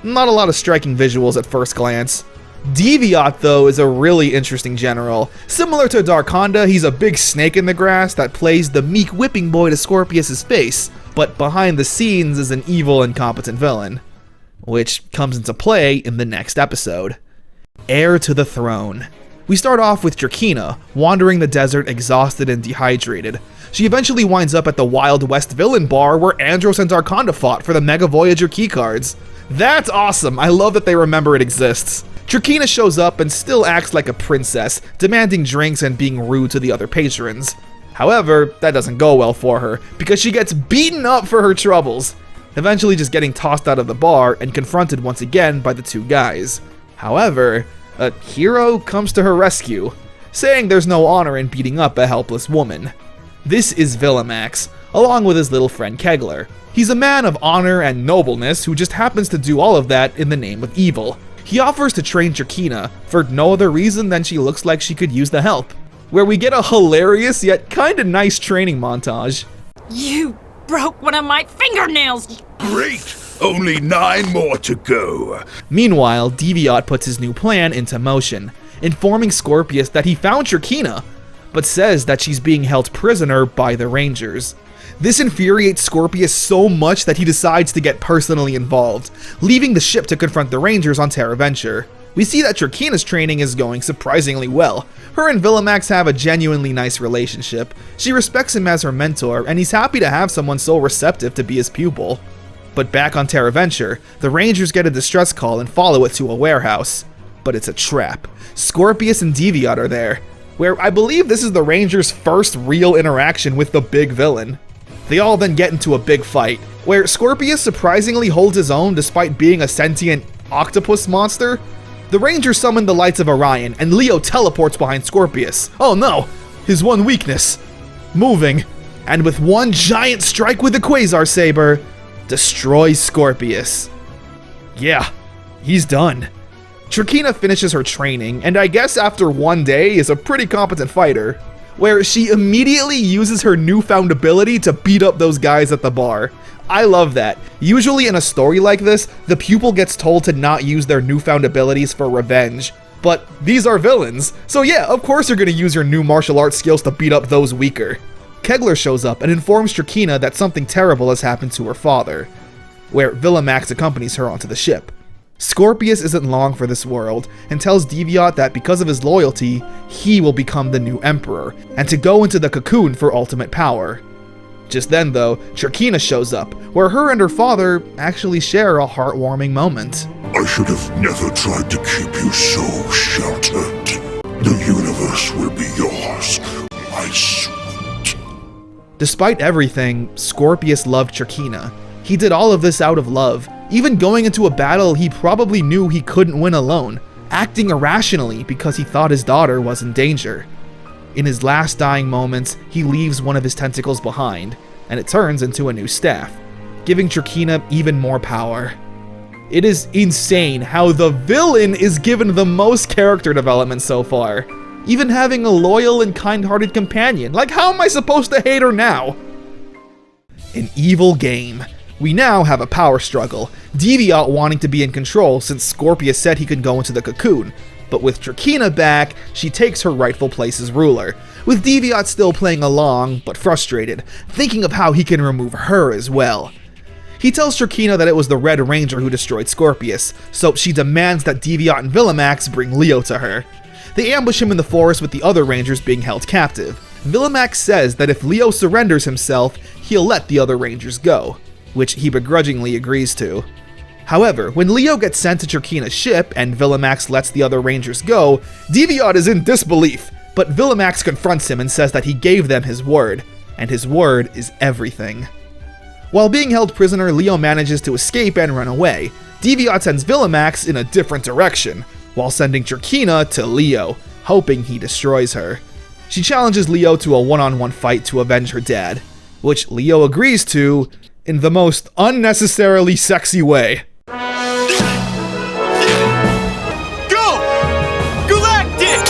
Not a lot of striking visuals at first glance. Deviat, though, is a really interesting general. Similar to Dark Honda, he's a big snake in the grass that plays the meek whipping boy to Scorpius' face, but behind the scenes is an evil, incompetent villain, which comes into play in the next episode. Heir to the Throne. We start off with Trina, wandering the desert exhausted and dehydrated. She eventually winds up at the Wild West villain bar where Andros and Darkonda fought for the Mega Voyager keycards. That's awesome, I love that they remember it exists. Trina shows up and still acts like a princess, demanding drinks and being rude to the other patrons. However, that doesn't go well for her, because she gets beaten up for her troubles, eventually just getting tossed out of the bar and confronted once again by the two guys. However, a hero comes to her rescue, saying there's no honor in beating up a helpless woman. This is Villamax, along with his little friend Kegler. He's a man of honor and nobleness who just happens to do all of that in the name of evil. He offers to train Trina for no other reason than she looks like she could use the help, where we get a hilarious yet kinda nice training montage. You broke one of my fingernails! Great! Only 9 more to go. Meanwhile, Deviot puts his new plan into motion, informing Scorpius that he found Trina, but says that she's being held prisoner by the Rangers. This infuriates Scorpius so much that he decides to get personally involved, leaving the ship to confront the Rangers on Terra Venture. We see that Trina's training is going surprisingly well. Her and Villamax have a genuinely nice relationship. She respects him as her mentor, and he's happy to have someone so receptive to be his pupil. But back on Terra Venture, the Rangers get a distress call and follow it to a warehouse. But it's a trap. Scorpius and Deviot are there, where I believe this is the Rangers' first real interaction with the big villain. They all then get into a big fight, where Scorpius surprisingly holds his own despite being a sentient octopus monster. The Rangers summon the lights of Orion, and Leo teleports behind Scorpius. Oh no! His one weakness. Moving. And with one giant strike with the Quazar Saber, destroys Scorpius. Yeah, he's done. Trina finishes her training, and I guess after one day is a pretty competent fighter, where she immediately uses her newfound ability to beat up those guys at the bar. I love that. Usually in a story like this, the pupil gets told to not use their newfound abilities for revenge. But these are villains, so yeah, of course you're gonna use your new martial arts skills to beat up those weaker. Kegler shows up and informs Trina that something terrible has happened to her father, where Villamax accompanies her onto the ship. Scorpius isn't long for this world, and tells Deviot that because of his loyalty, he will become the new emperor, and to go into the cocoon for ultimate power. Just then though, Trina shows up, where her and her father actually share a heartwarming moment. I should have never tried to keep you so sheltered. The universe will be yours, my sweet. Despite everything, Scorpius loved Trina. He did all of this out of love, even going into a battle he probably knew he couldn't win alone, acting irrationally because he thought his daughter was in danger. In his last dying moments, he leaves one of his tentacles behind, and it turns into a new staff, giving Trina even more power. It is insane how the villain is given the most character development so far, even having a loyal and kind-hearted companion. Like, how am I supposed to hate her now? An evil game. We now have a power struggle, Deviot wanting to be in control since Scorpius said he could go into the cocoon, but with Trina back, she takes her rightful place as ruler, with Deviot still playing along, but frustrated, thinking of how he can remove her as well. He tells Trina that it was the Red Ranger who destroyed Scorpius, so she demands that Deviot and Villamax bring Leo to her. They ambush him in the forest with the other Rangers being held captive. Villamax says that if Leo surrenders himself, he'll let the other Rangers go, which he begrudgingly agrees to. However, when Leo gets sent to Trina's ship and Villamax lets the other Rangers go, Deviot is in disbelief, but Villamax confronts him and says that he gave them his word, and his word is everything. While being held prisoner, Leo manages to escape and run away. Deviot sends Villamax in a different direction, while sending Trina to Leo, hoping he destroys her. She challenges Leo to a one-on-one fight to avenge her dad, which Leo agrees to in the most unnecessarily sexy way. Go! Galactic!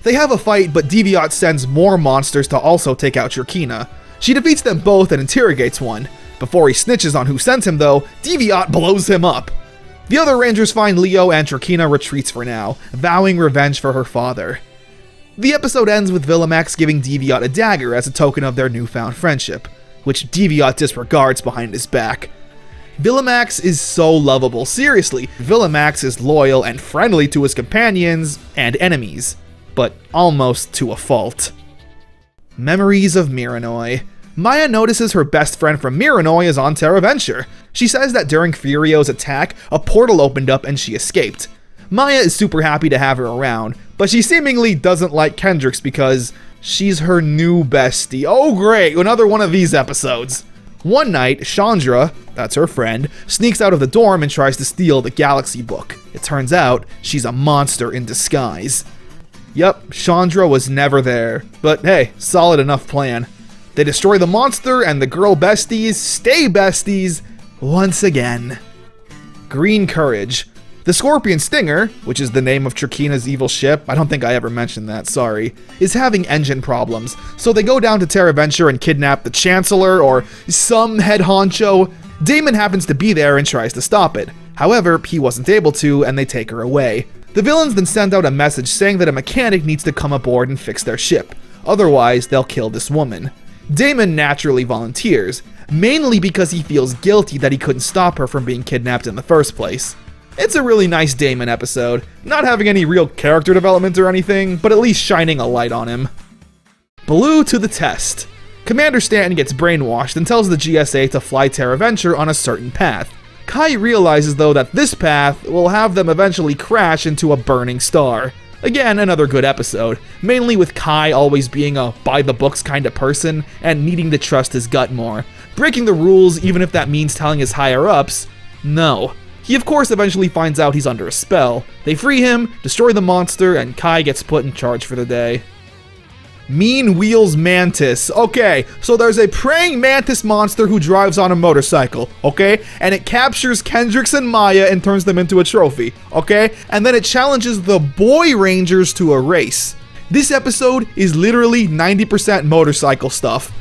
They have a fight, but Deviot sends more monsters to also take out Trina. She defeats them both and interrogates one. Before he snitches on who sent him though, Deviot blows him up. The other Rangers find Leo and Trina retreats for now, vowing revenge for her father. The episode ends with Villamax giving Deviot a dagger as a token of their newfound friendship, which Deviot disregards behind his back. Villamax is so lovable, seriously. Villamax is loyal and friendly to his companions and enemies, but almost to a fault. Memories of Mirinoi. Maya notices her best friend from Mirinoi is on TerraVenture. She says that during Furio's attack, a portal opened up and she escaped. Maya is super happy to have her around, but she seemingly doesn't like Kendrick's because she's her new bestie. Oh great, another one of these episodes. One night, Chandra, that's her friend, sneaks out of the dorm and tries to steal the Galaxy book. It turns out, she's a monster in disguise. Yup, Chandra was never there, but hey, solid enough plan. They destroy the monster and the girl besties stay besties once again. Green Courage. The Scorpion Stinger, which is the name of Trakeena's evil ship, I don't think I ever mentioned that, sorry, is having engine problems, so they go down to TerraVenture and kidnap the Chancellor or some head honcho. Damon happens to be there and tries to stop it. However, he wasn't able to, and they take her away. The villains then send out a message saying that a mechanic needs to come aboard and fix their ship, otherwise they'll kill this woman. Damon naturally volunteers, mainly because he feels guilty that he couldn't stop her from being kidnapped in the first place. It's a really nice Damon episode, not having any real character development or anything, but at least shining a light on him. Blue to the test. Commander Stanton gets brainwashed and tells the GSA to fly TerraVenture on a certain path. Kai realizes though that this path will have them eventually crash into a burning star. Again, another good episode, mainly with Kai always being a by-the-books kind of person and needing to trust his gut more. Breaking the rules, even if that means telling his higher-ups, no. He of course eventually finds out he's under a spell. They free him, destroy the monster, and Kai gets put in charge for the day. Mean Wheels Mantis. Okay, so there's a praying mantis monster who drives on a motorcycle, okay? And it captures Kendrick and Maya and turns them into a trophy, okay? And then it challenges the boy rangers to a race. This episode is literally 90% motorcycle stuff.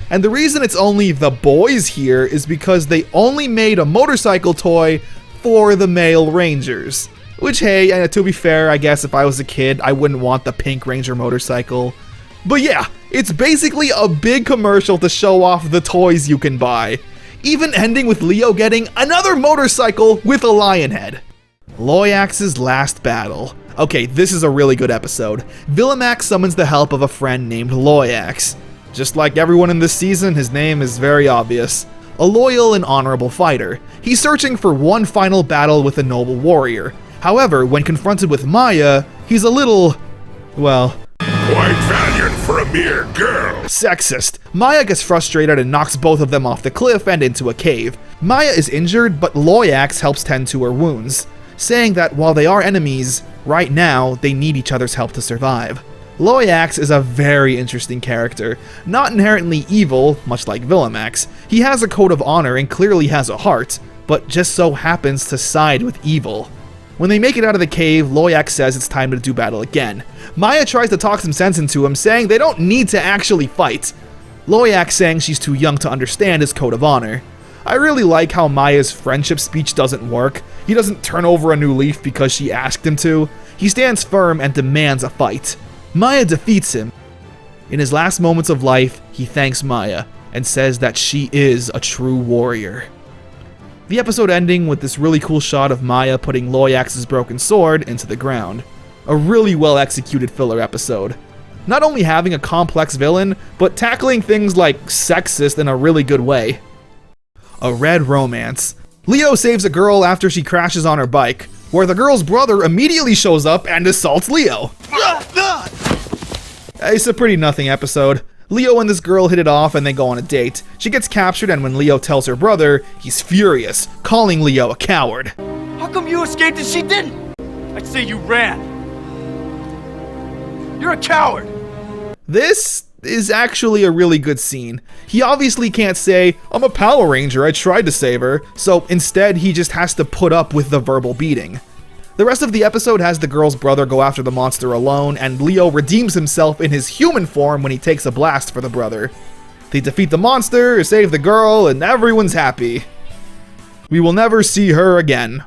And the reason it's only the boys here is because they only made a motorcycle toy for the male rangers. Which, hey, to be fair, I guess if I was a kid, I wouldn't want the pink ranger motorcycle. But yeah, it's basically a big commercial to show off the toys you can buy. Even ending with Leo getting another motorcycle with a lion head. Loyax's last battle. Okay, this is a really good episode. Villamax summons the help of a friend named Loyax. Just like everyone in this season, his name is very obvious. A loyal and honorable fighter. He's searching for one final battle with a noble warrior. However, when confronted with Maya, he's a little, well, Quite valiant for a mere girl. Sexist. Maya gets frustrated and knocks both of them off the cliff and into a cave. Maya is injured, but Loyax helps tend to her wounds, saying that while they are enemies, right now they need each other's help to survive. Loyax is a very interesting character. Not inherently evil, much like Villamax. He has a code of honor and clearly has a heart, but just so happens to side with evil. When they make it out of the cave, Loyax says it's time to do battle again. Maya tries to talk some sense into him, saying they don't need to actually fight. Loyax saying she's too young to understand his code of honor. I really like how Maya's friendship speech doesn't work. He doesn't turn over a new leaf because she asked him to. He stands firm and demands a fight. Maya defeats him. In his last moments of life, he thanks Maya and says that she is a true warrior. The episode ending with this really cool shot of Maya putting Loyax's broken sword into the ground. A really well executed filler episode. Not only having a complex villain, but tackling things like sexist in a really good way. A red romance. Leo saves a girl after she crashes on her bike, where the girl's brother immediately shows up and assaults Leo. It's a pretty nothing episode. Leo and this girl hit it off and they go on a date. She gets captured and when Leo tells her brother, he's furious, calling Leo a coward. How come you escaped and she didn't? I'd say you ran. You're a coward. This is actually a really good scene. He obviously can't say, I'm a Power Ranger, I tried to save her, so instead he just has to put up with the verbal beating. The rest of the episode has the girl's brother go after the monster alone, and Leo redeems himself in his human form when he takes a blast for the brother. They defeat the monster, save the girl, and everyone's happy. We will never see her again.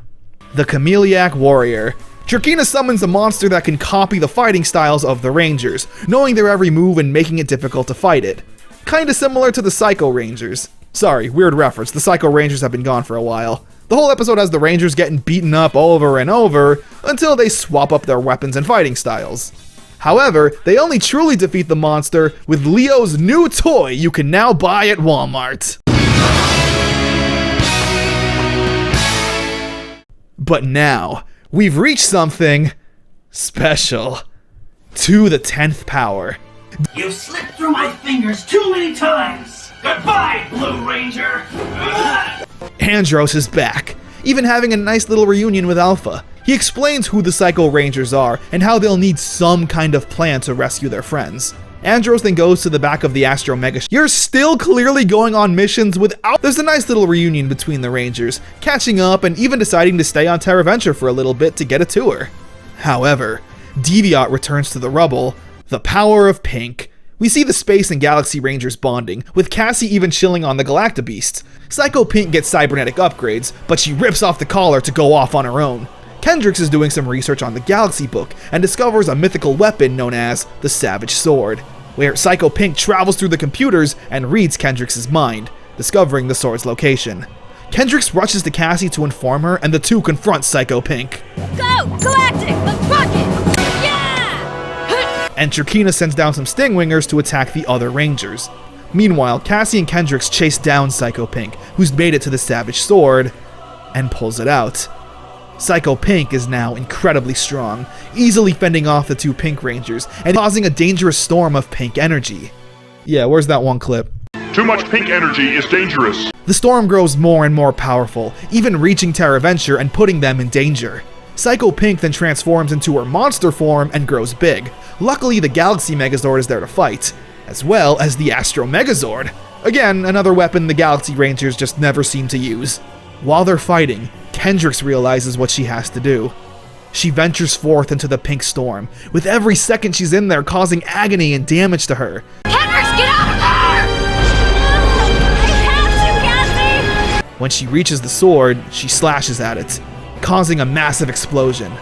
The Chameleac Warrior. Trakeena summons a monster that can copy the fighting styles of the Rangers, knowing their every move and making it difficult to fight it. Kinda similar to the Psycho Rangers. Sorry, weird reference. The Psycho Rangers have been gone for a while. The whole episode has the Rangers getting beaten up over and over until they swap up their weapons and fighting styles. However, they only truly defeat the monster with Leo's new toy you can now buy at Walmart. But now, we've reached something special. To the 10th power. You've slipped through my fingers too many times! Goodbye, Blue Ranger! Andros is back, even having a nice little reunion with Alpha. He explains who the Psycho Rangers are and how they'll need some kind of plan to rescue their friends. Andros then goes to the back of the Astro Mega. You're still clearly going on missions without. There's a nice little reunion between the Rangers, catching up and even deciding to stay on Terra Venture for a little bit to get a tour. However, Deviant returns to the rubble, the power of Pink. We see the Space and Galaxy Rangers bonding, with Cassie even chilling on the Galacta Beasts. Psycho Pink gets cybernetic upgrades, but she rips off the collar to go off on her own. Kendrick is doing some research on the Galaxy Book and discovers a mythical weapon known as the Savage Sword, where Psycho Pink travels through the computers and reads Kendrick's mind, discovering the sword's location. Kendrick rushes to Cassie to inform her, and the two confront Psycho Pink. Go! Galactic! Let's rock it! Yeah! And Trina sends down some Stingwingers to attack the other Rangers. Meanwhile, Cassie and Kendrick chase down Psycho Pink, who's made it to the Savage Sword, and pulls it out. Psycho Pink is now incredibly strong, easily fending off the two Pink Rangers, and causing a dangerous storm of pink energy. Yeah, where's that one clip? Too much pink energy is dangerous. The storm grows more and more powerful, even reaching Terra Venture and putting them in danger. Psycho Pink then transforms into her monster form and grows big. Luckily, the Galaxy Megazord is there to fight, as well as the Astro Megazord. Again, another weapon the Galaxy Rangers just never seem to use. While they're fighting, Kendrick realizes what she has to do. She ventures forth into the pink storm, with every second she's in there causing agony and damage to her. Kendrick, get out of there! I have to, Cassie! When she reaches the sword, she slashes at it, causing a massive explosion.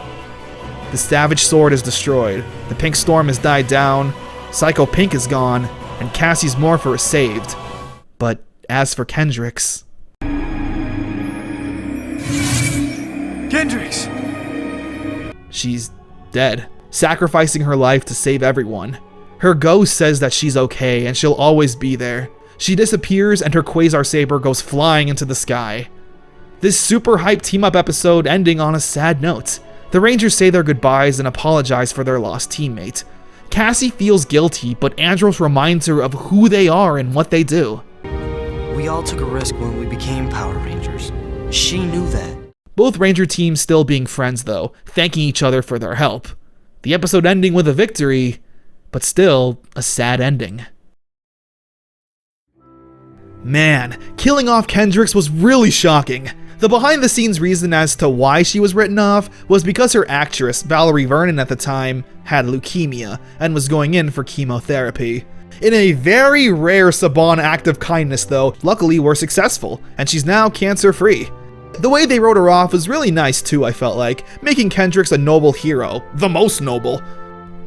The Savage Sword is destroyed, the pink storm has died down, Psycho Pink is gone, and Cassie's Morpher is saved. But as for Kendrick's... Kendrick's! She's dead, sacrificing her life to save everyone. Her ghost says that she's okay and she'll always be there. She disappears and her Quasar Saber goes flying into the sky. This super hyped team-up episode ending on a sad note. The Rangers say their goodbyes and apologize for their lost teammate. Cassie feels guilty, but Andros reminds her of who they are and what they do. We all took a risk when we became Power Rangers. She knew that. Both Ranger teams still being friends though, thanking each other for their help. The episode ending with a victory, but still a sad ending. Man, killing off Kendrick was really shocking. The behind-the-scenes reason as to why she was written off was because her actress, Valerie Vernon at the time, had leukemia and was going in for chemotherapy. In a very rare Saban act of kindness though, luckily we're successful, and she's now cancer-free. The way they wrote her off was really nice too, I felt like, making Kendrick a noble hero, the most noble.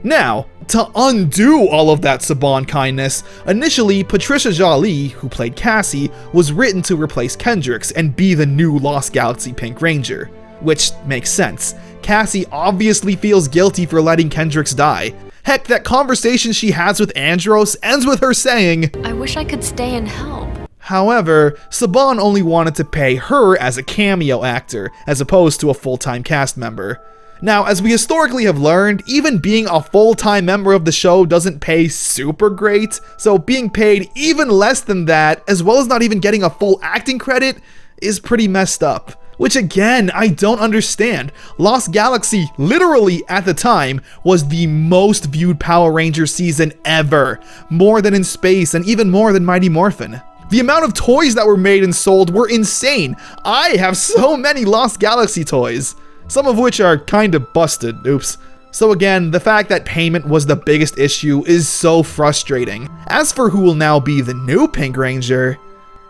Now, to undo all of that Saban kindness, initially Patricia Jolie, who played Cassie, was written to replace Kendrick and be the new Lost Galaxy Pink Ranger. Which makes sense. Cassie obviously feels guilty for letting Kendrick die. Heck, that conversation she has with Andros ends with her saying, I wish I could stay and help. However, Saban only wanted to pay her as a cameo actor, as opposed to a full-time cast member. Now, as we historically have learned, even being a full-time member of the show doesn't pay super great, so being paid even less than that, as well as not even getting a full acting credit, is pretty messed up. Which again, I don't understand. Lost Galaxy, literally at the time, was the most viewed Power Rangers season ever. More than In Space and even more than Mighty Morphin. The amount of toys that were made and sold were insane. I have so many Lost Galaxy toys. Some of which are kinda busted, oops. So again, the fact that payment was the biggest issue is so frustrating. As for who will now be the new Pink Ranger,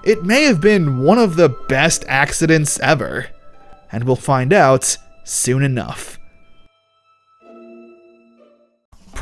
it may have been one of the best accidents ever. And we'll find out soon enough.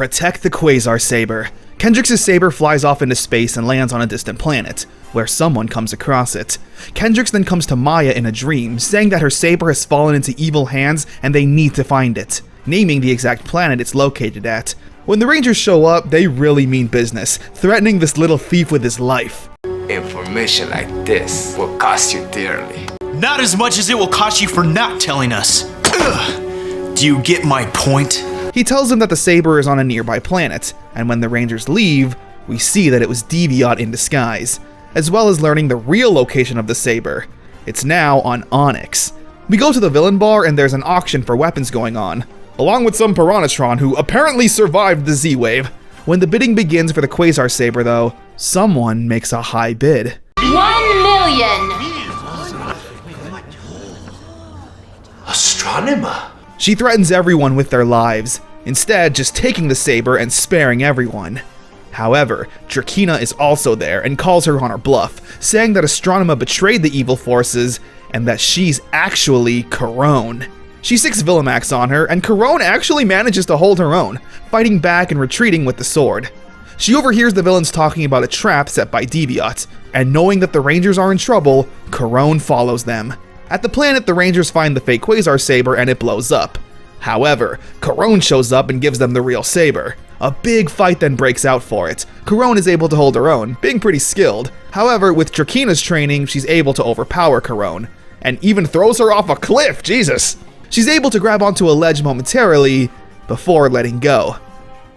Protect the Quazar Saber. Kendrick's saber flies off into space and lands on a distant planet, where someone comes across it. Kendrick then comes to Maya in a dream, saying that her saber has fallen into evil hands and they need to find it, naming the exact planet it's located at. When the Rangers show up, they really mean business, threatening this little thief with his life. Information like this will cost you dearly. Not as much as it will cost you for not telling us. Ugh. Do you get my point? He tells them that the saber is on a nearby planet, and when the Rangers leave, we see that it was Deviant in disguise, as well as learning the real location of the saber. It's now on Onyx. We go to the villain bar and there's an auction for weapons going on, along with some Piranhatron who apparently survived the Z-Wave. When the bidding begins for the Quazar Saber though, someone makes a high bid. 1 million! Astronomer? She threatens everyone with their lives, instead just taking the saber and sparing everyone. However, Drakina is also there and calls her on her bluff, saying that Astronomer betrayed the evil forces and that she's actually Corone. She sicks Villamax on her, and Corone actually manages to hold her own, fighting back and retreating with the sword. She overhears the villains talking about a trap set by Deviant, and knowing that the Rangers are in trouble, Corone follows them. At the planet, the Rangers find the fake Quazar Saber and it blows up. However, Corone shows up and gives them the real saber. A big fight then breaks out for it. Corone is able to hold her own, being pretty skilled. However, with Drakina's training, she's able to overpower Corone, and even throws her off a cliff, Jesus! She's able to grab onto a ledge momentarily, before letting go.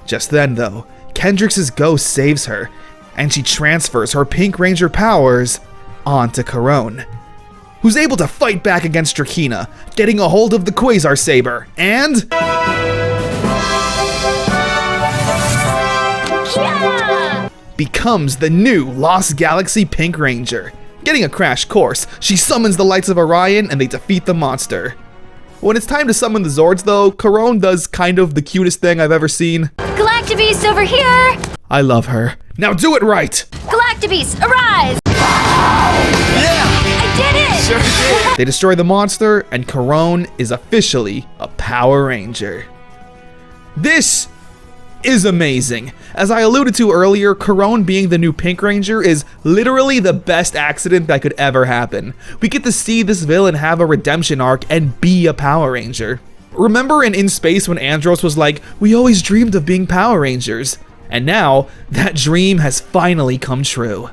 Just then though, Kendrick's ghost saves her, and she transfers her Pink Ranger powers onto Corone, who's able to fight back against Drakina, getting a hold of the Quazar Saber, and... becomes the new Lost Galaxy Pink Ranger. Getting a crash course, she summons the Lights of Orion and they defeat the monster. When it's time to summon the Zords though, Corone does kind of the cutest thing I've ever seen. Galactabeast over here! I love her. Now do it right! Galactabeast, arise! Yeah! I did it! Sure did! They destroy the monster, and Corone is officially a Power Ranger. This is amazing. As I alluded to earlier, Corone being the new Pink Ranger is literally the best accident that could ever happen. We get to see this villain have a redemption arc and be a Power Ranger. Remember in Space when Andros was like, "We always dreamed of being Power Rangers," and now that dream has finally come true.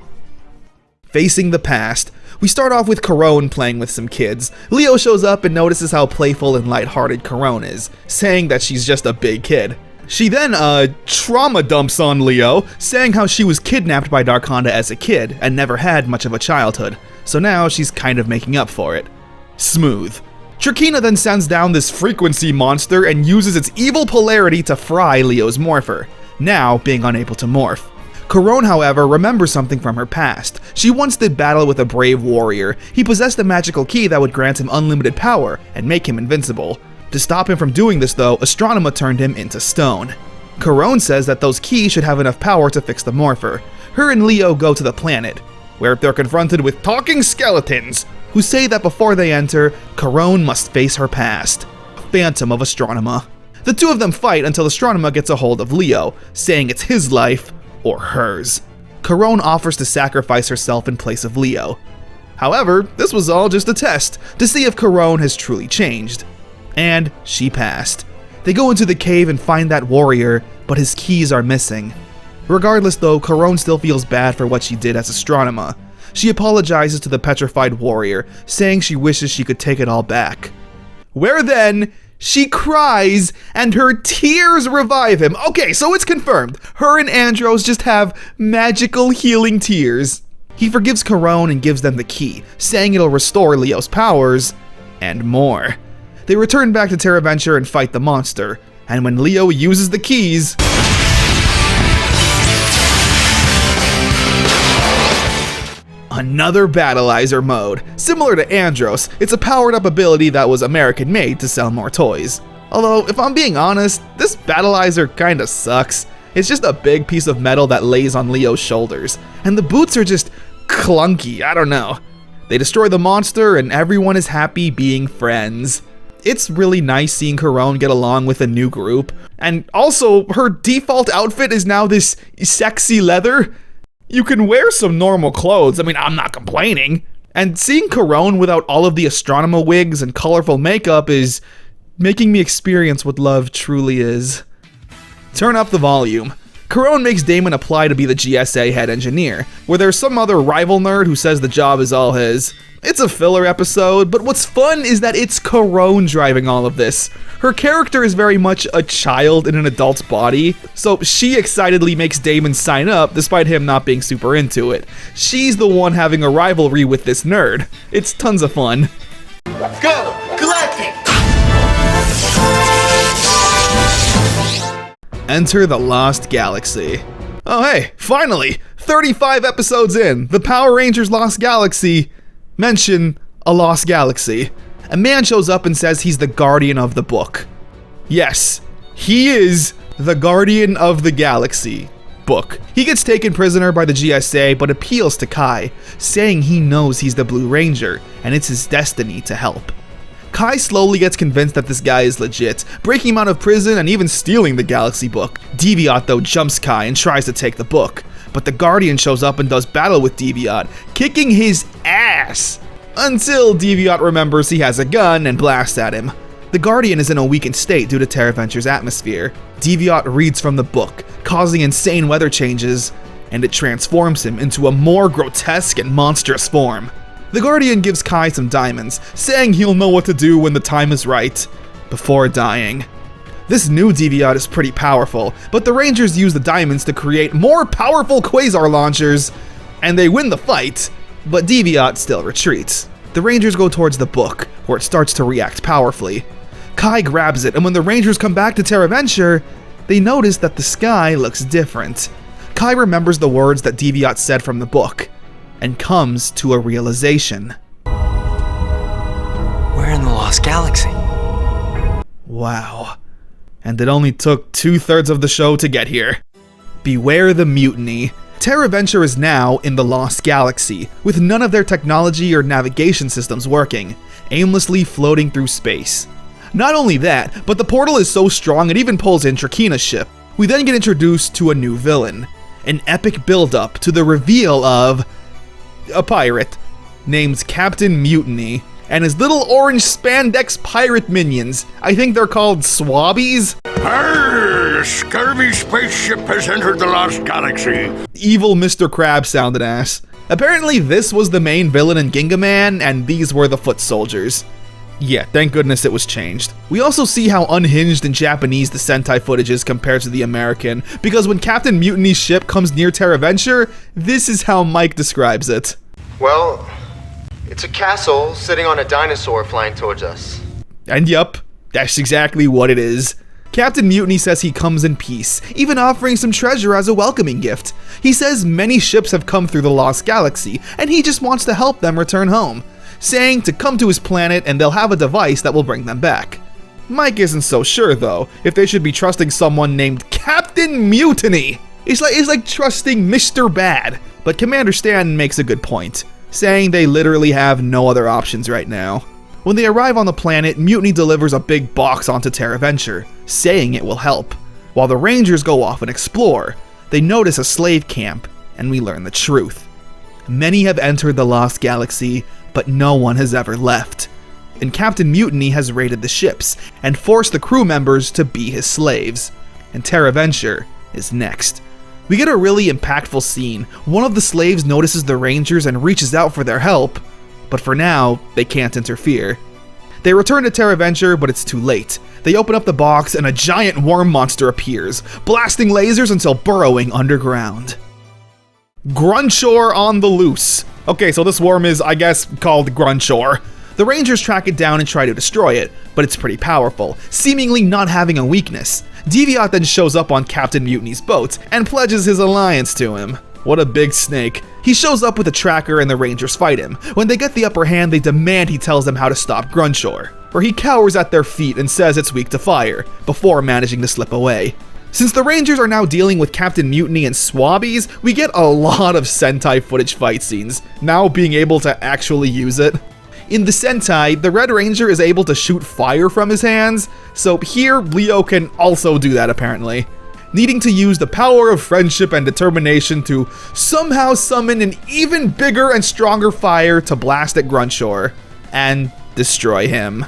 Facing the past, we start off with Corone playing with some kids. Leo shows up and notices how playful and lighthearted Corone is, saying that she's just a big kid. She then, trauma dumps on Leo, saying how she was kidnapped by Darkonda as a kid and never had much of a childhood, so now she's kind of making up for it. Smooth. Drakina then sends down this frequency monster and uses its evil polarity to fry Leo's morpher, now being unable to morph. Corone, however, remembers something from her past. She once did battle with a brave warrior. He possessed a magical key that would grant him unlimited power and make him invincible. To stop him from doing this though, Astronomer turned him into stone. Corone says that those keys should have enough power to fix the morpher. Her and Leo go to the planet, where they're confronted with talking skeletons, who say that before they enter, Corone must face her past. Phantom of Astronomer. The two of them fight until Astronomer gets a hold of Leo, saying it's his life or hers. Corone offers to sacrifice herself in place of Leo. However, this was all just a test to see if Corone has truly changed. And she passed. They go into the cave and find that warrior, but his keys are missing. Regardless though, Corone still feels bad for what she did as Astronomer. She apologizes to the petrified warrior, saying she wishes she could take it all back. Where then, she cries and her tears revive him. Okay, so it's confirmed. Her and Andros just have magical healing tears. He forgives Corone and gives them the key, saying it'll restore Leo's powers, and more. They return back to Terraventure and fight the monster, and when Leo uses the keys, another Balizer mode. Similar to Andros, it's a powered up ability that was American made to sell more toys. Although, if I'm being honest, this Balizer kinda sucks. It's just a big piece of metal that lays on Leo's shoulders, and the boots are just clunky, I don't know. They destroy the monster and everyone is happy being friends. It's really nice seeing Corone get along with a new group. And also, her default outfit is now this sexy leather. You can wear some normal clothes, I mean, I'm not complaining. And seeing Corone without all of the astronomer wigs and colorful makeup is making me experience what love truly is. Turn up the volume. Corone makes Damon apply to be the GSA head engineer, where there's some other rival nerd who says the job is all his. It's a filler episode, but what's fun is that it's Corone driving all of this. Her character is very much a child in an adult's body, so she excitedly makes Damon sign up despite him not being super into it. She's the one having a rivalry with this nerd. It's tons of fun. Go! Galactic! Enter the Lost Galaxy. Oh hey, finally! 35 episodes in, the Power Rangers Lost Galaxy mention a lost galaxy. A man shows up and says he's the guardian of the book. Yes, he is the guardian of the galaxy book. He gets taken prisoner by the GSA but appeals to Kai, saying he knows he's the Blue Ranger and it's his destiny to help. Kai slowly gets convinced that this guy is legit, breaking him out of prison and even stealing the Galaxy book. Deviant though jumps Kai and tries to take the book, but the Guardian shows up and does battle with Deviant, kicking his ass, until Deviant remembers he has a gun and blasts at him. The Guardian is in a weakened state due to TerraVenture's atmosphere. Deviant reads from the book, causing insane weather changes, and it transforms him into a more grotesque and monstrous form. The Guardian gives Kai some diamonds, saying he'll know what to do when the time is right, before dying. This new Deviant is pretty powerful, but the Rangers use the diamonds to create more powerful Quasar launchers, and they win the fight, but Deviant still retreats. The Rangers go towards the book, where it starts to react powerfully. Kai grabs it, and when the Rangers come back to TerraVenture, they notice that the sky looks different. Kai remembers the words that Deviant said from the book, and comes to a realization. We're in the Lost Galaxy. Wow. And it only took 2/3 of the show to get here. Beware the mutiny. TerraVenture is now in the Lost Galaxy, with none of their technology or navigation systems working, aimlessly floating through space. Not only that, but the portal is so strong it even pulls in Trakeena's ship. We then get introduced to a new villain. An epic build-up to the reveal of a pirate named Captain Mutiny and his little orange spandex pirate minions. I think they're called Swabbies? Arr, scurvy spaceship has entered the Lost Galaxy. Evil Mr. Krabs sounded ass. Apparently this was the main villain in Gingaman and these were the foot soldiers. Yeah, thank goodness it was changed. We also see how unhinged in Japanese the Sentai footage is compared to the American, because when Captain Mutiny's ship comes near TerraVenture, this is how Mike describes it. Well, it's a castle sitting on a dinosaur flying towards us. And yup, that's exactly what it is. Captain Mutiny says he comes in peace, even offering some treasure as a welcoming gift. He says many ships have come through the Lost Galaxy, and he just wants to help them return home, saying to come to his planet and they'll have a device that will bring them back. Mike isn't so sure though, if they should be trusting someone named Captain Mutiny. It's like trusting Mr. Bad. But Commander Stan makes a good point, saying they literally have no other options right now. When they arrive on the planet, Mutiny delivers a big box onto TerraVenture, saying it will help. While the Rangers go off and explore, they notice a slave camp, and we learn the truth. Many have entered the Lost Galaxy, but no one has ever left. And Captain Mutiny has raided the ships, and forced the crew members to be his slaves. And TerraVenture is next. We get a really impactful scene. One of the slaves notices the Rangers and reaches out for their help, but for now, they can't interfere. They return to TerraVenture, but it's too late. They open up the box and a giant worm monster appears, blasting lasers until burrowing underground. Grunthor on the loose. Okay, so this worm is, I guess, called Grunthor. The Rangers track it down and try to destroy it, but it's pretty powerful, seemingly not having a weakness. Deviant then shows up on Captain Mutiny's boat and pledges his alliance to him. What a big snake. He shows up with a tracker and the Rangers fight him. When they get the upper hand, they demand he tells them how to stop Grunthor, where he cowers at their feet and says it's weak to fire, before managing to slip away. Since the Rangers are now dealing with Captain Mutiny and Swabbies, we get a lot of Sentai footage fight scenes, now being able to actually use it. In the Sentai, the Red Ranger is able to shoot fire from his hands, so here Leo can also do that apparently. Needing to use the power of friendship and determination to somehow summon an even bigger and stronger fire to blast at Grunthor and destroy him.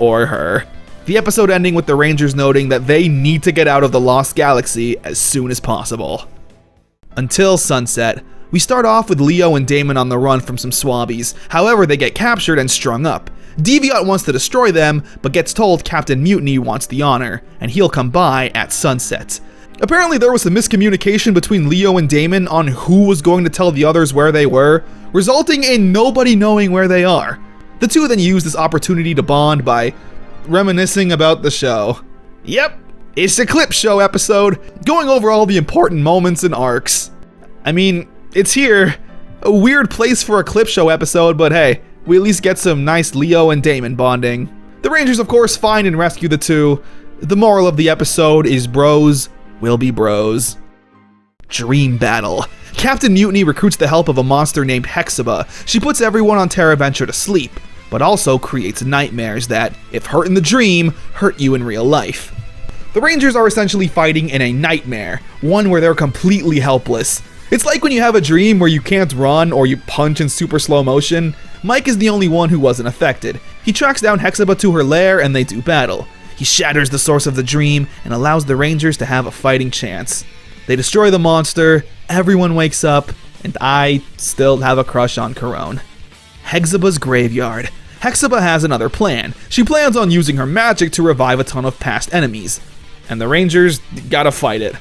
Or her. The episode ending with the Rangers noting that they need to get out of the Lost Galaxy as soon as possible. Until sunset, we start off with Leo and Damon on the run from some swabbies. However, they get captured and strung up. Deviant wants to destroy them, but gets told Captain Mutiny wants the honor, and he'll come by at sunset. Apparently there was some miscommunication between Leo and Damon on who was going to tell the others where they were, resulting in nobody knowing where they are. The two then use this opportunity to bond by reminiscing about the show. Yep, it's a clip show episode, going over all the important moments and arcs. I mean, it's here. A weird place for a clip show episode, but hey, we at least get some nice Leo and Damon bonding. The Rangers of course find and rescue the two. The moral of the episode is bros will be bros. Dream battle. Captain Mutiny recruits the help of a monster named Hexaba. She puts everyone on TerraVenture to sleep, but also creates nightmares that, if hurt in the dream, hurt you in real life. The Rangers are essentially fighting in a nightmare, one where they're completely helpless. It's like when you have a dream where you can't run or you punch in super slow motion. Mike is the only one who wasn't affected. He tracks down Hexaba to her lair and they do battle. He shatters the source of the dream and allows the Rangers to have a fighting chance. They destroy the monster, everyone wakes up, and I still have a crush on Corone. Hexaba's graveyard. Hexaba has another plan. She plans on using her magic to revive a ton of past enemies. And the Rangers gotta fight it.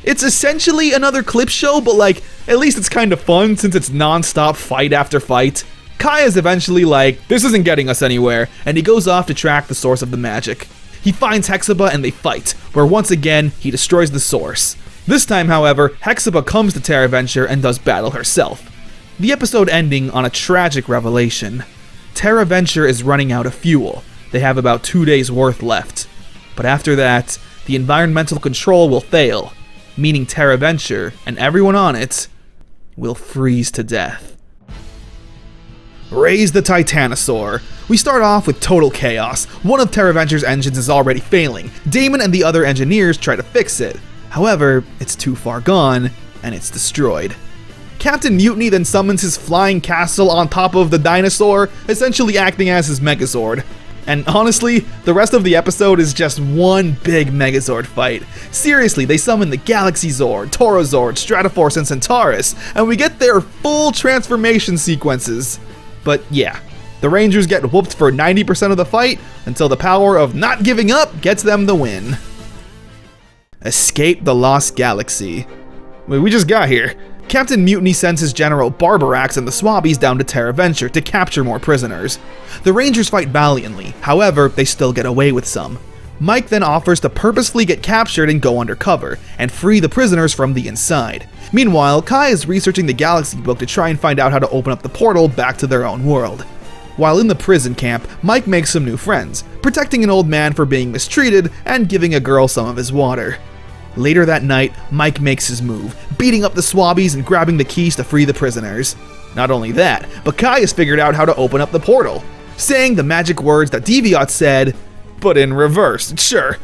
It's essentially another clip show, but like, at least it's kind of fun since it's non-stop fight after fight. Kai is eventually like, this isn't getting us anywhere, and he goes off to track the source of the magic. He finds Hexaba and they fight, where once again, he destroys the source. This time, however, Hexaba comes to TerraVenture and does battle herself. The episode ending on a tragic revelation. TerraVenture is running out of fuel. They have about 2 days worth left. But after that, the environmental control will fail, meaning TerraVenture and everyone on it will freeze to death. Raise the Titanosaur. We start off with total chaos. One of TerraVenture's engines is already failing. Damon and the other engineers try to fix it. However, it's too far gone, and it's destroyed. Captain Mutiny then summons his flying castle on top of the dinosaur, essentially acting as his megazord. And honestly, the rest of the episode is just one big megazord fight. Seriously, they summon the Galaxy Zord, Torozord, Stratoforce, and Centaurus, and we get their full transformation sequences. But yeah, the Rangers get whooped for 90% of the fight until the power of not giving up gets them the win. Escape the Lost Galaxy. We just got here. Captain Mutiny sends his general Barbarax and the Swabbies down to TerraVenture to capture more prisoners. The Rangers fight valiantly, however, they still get away with some. Mike then offers to purposefully get captured and go undercover, and free the prisoners from the inside. Meanwhile, Kai is researching the Galaxy Book to try and find out how to open up the portal back to their own world. While in the prison camp, Mike makes some new friends, protecting an old man for being mistreated and giving a girl some of his water. Later that night, Mike makes his move, beating up the Swabbies and grabbing the keys to free the prisoners. Not only that, but Kai has figured out how to open up the portal, saying the magic words that Deviant said, but in reverse, sure.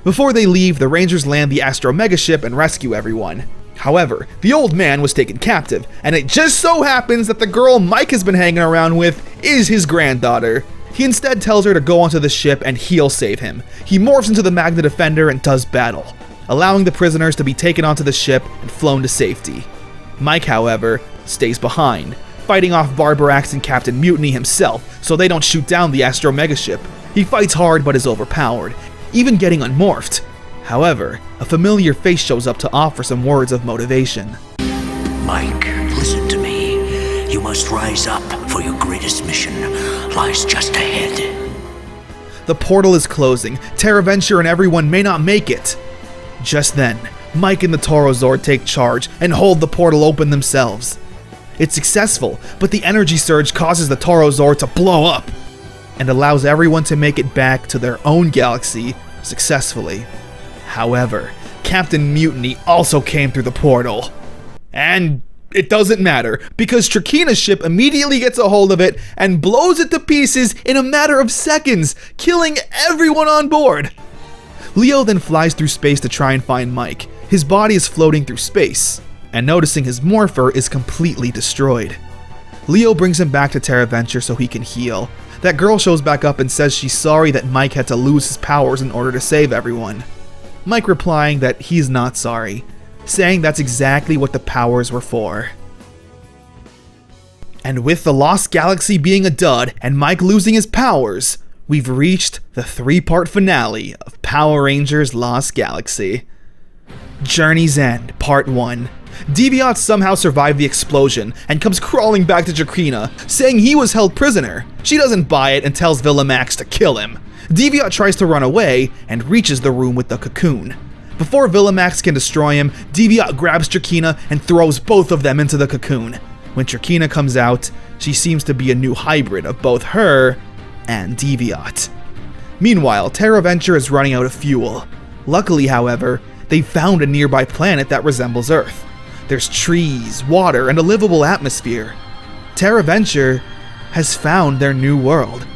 Before they leave, the Rangers land the Astro Megaship and rescue everyone. However, the old man was taken captive, and it just so happens that the girl Mike has been hanging around with is his granddaughter. He instead tells her to go onto the ship and he'll save him. He morphs into the Magna Defender and does battle, allowing the prisoners to be taken onto the ship and flown to safety. Mike, however, stays behind, fighting off Barbarax and Captain Mutiny himself so they don't shoot down the Astro Megaship. He fights hard but is overpowered, even getting unmorphed. However, a familiar face shows up to offer some words of motivation. Mike, listen to me. You must rise up, for your greatest mission lies just ahead. The portal is closing. TerraVenture and everyone may not make it. Just then, Mike and the Torozord take charge and hold the portal open themselves. It's successful, but the energy surge causes the Torozord to blow up and allows everyone to make it back to their own galaxy successfully. However, Captain Mutiny also came through the portal, and It doesn't matter, because Trakina's ship immediately gets a hold of it and blows it to pieces in a matter of seconds, killing everyone on board. Leo then flies through space to try and find Mike. His body is floating through space, and noticing his morpher is completely destroyed. Leo brings him back to TerraVenture so he can heal. That girl shows back up and says she's sorry that Mike had to lose his powers in order to save everyone. Mike replying that he's not sorry, saying that's exactly what the powers were for. And with the Lost Galaxy being a dud and Mike losing his powers, we've reached the 3-part finale of Power Rangers Lost Galaxy. Journey's End, Part 1. Deviot somehow survived the explosion and comes crawling back to Trakina, saying he was held prisoner. She doesn't buy it and tells Villamax to kill him. Deviot tries to run away and reaches the room with the cocoon. Before Villamax can destroy him, Deviot grabs Trakina and throws both of them into the cocoon. When Trakina comes out, she seems to be a new hybrid of both her and Deviot. Meanwhile, TerraVenture is running out of fuel. Luckily, however, they found a nearby planet that resembles Earth. There's trees, water, and a livable atmosphere. TerraVenture has found their new world.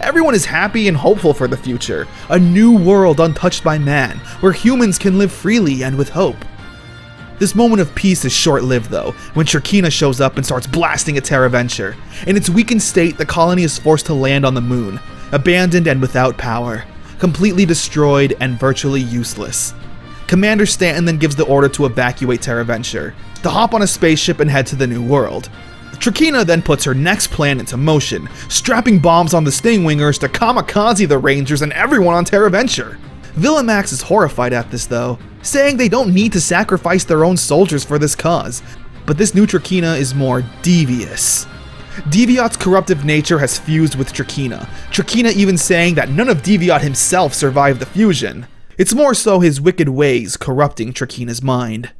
Everyone is happy and hopeful for the future. A new world untouched by man, where humans can live freely and with hope. This moment of peace is short-lived though, when Trakina shows up and starts blasting at TerraVenture. In its weakened state, the colony is forced to land on the moon, abandoned and without power, completely destroyed and virtually useless. Commander Stanton then gives the order to evacuate TerraVenture, to hop on a spaceship and head to the new world. Trakina then puts her next plan into motion, strapping bombs on the Stingwingers to kamikaze the Rangers and everyone on TerraVenture. Villamax is horrified at this though, saying they don't need to sacrifice their own soldiers for this cause, but this new Trakina is more devious. Deviot's corruptive nature has fused with Trakina, Trakina even saying that none of Deviot himself survived the fusion. It's more so his wicked ways corrupting Trakina's mind.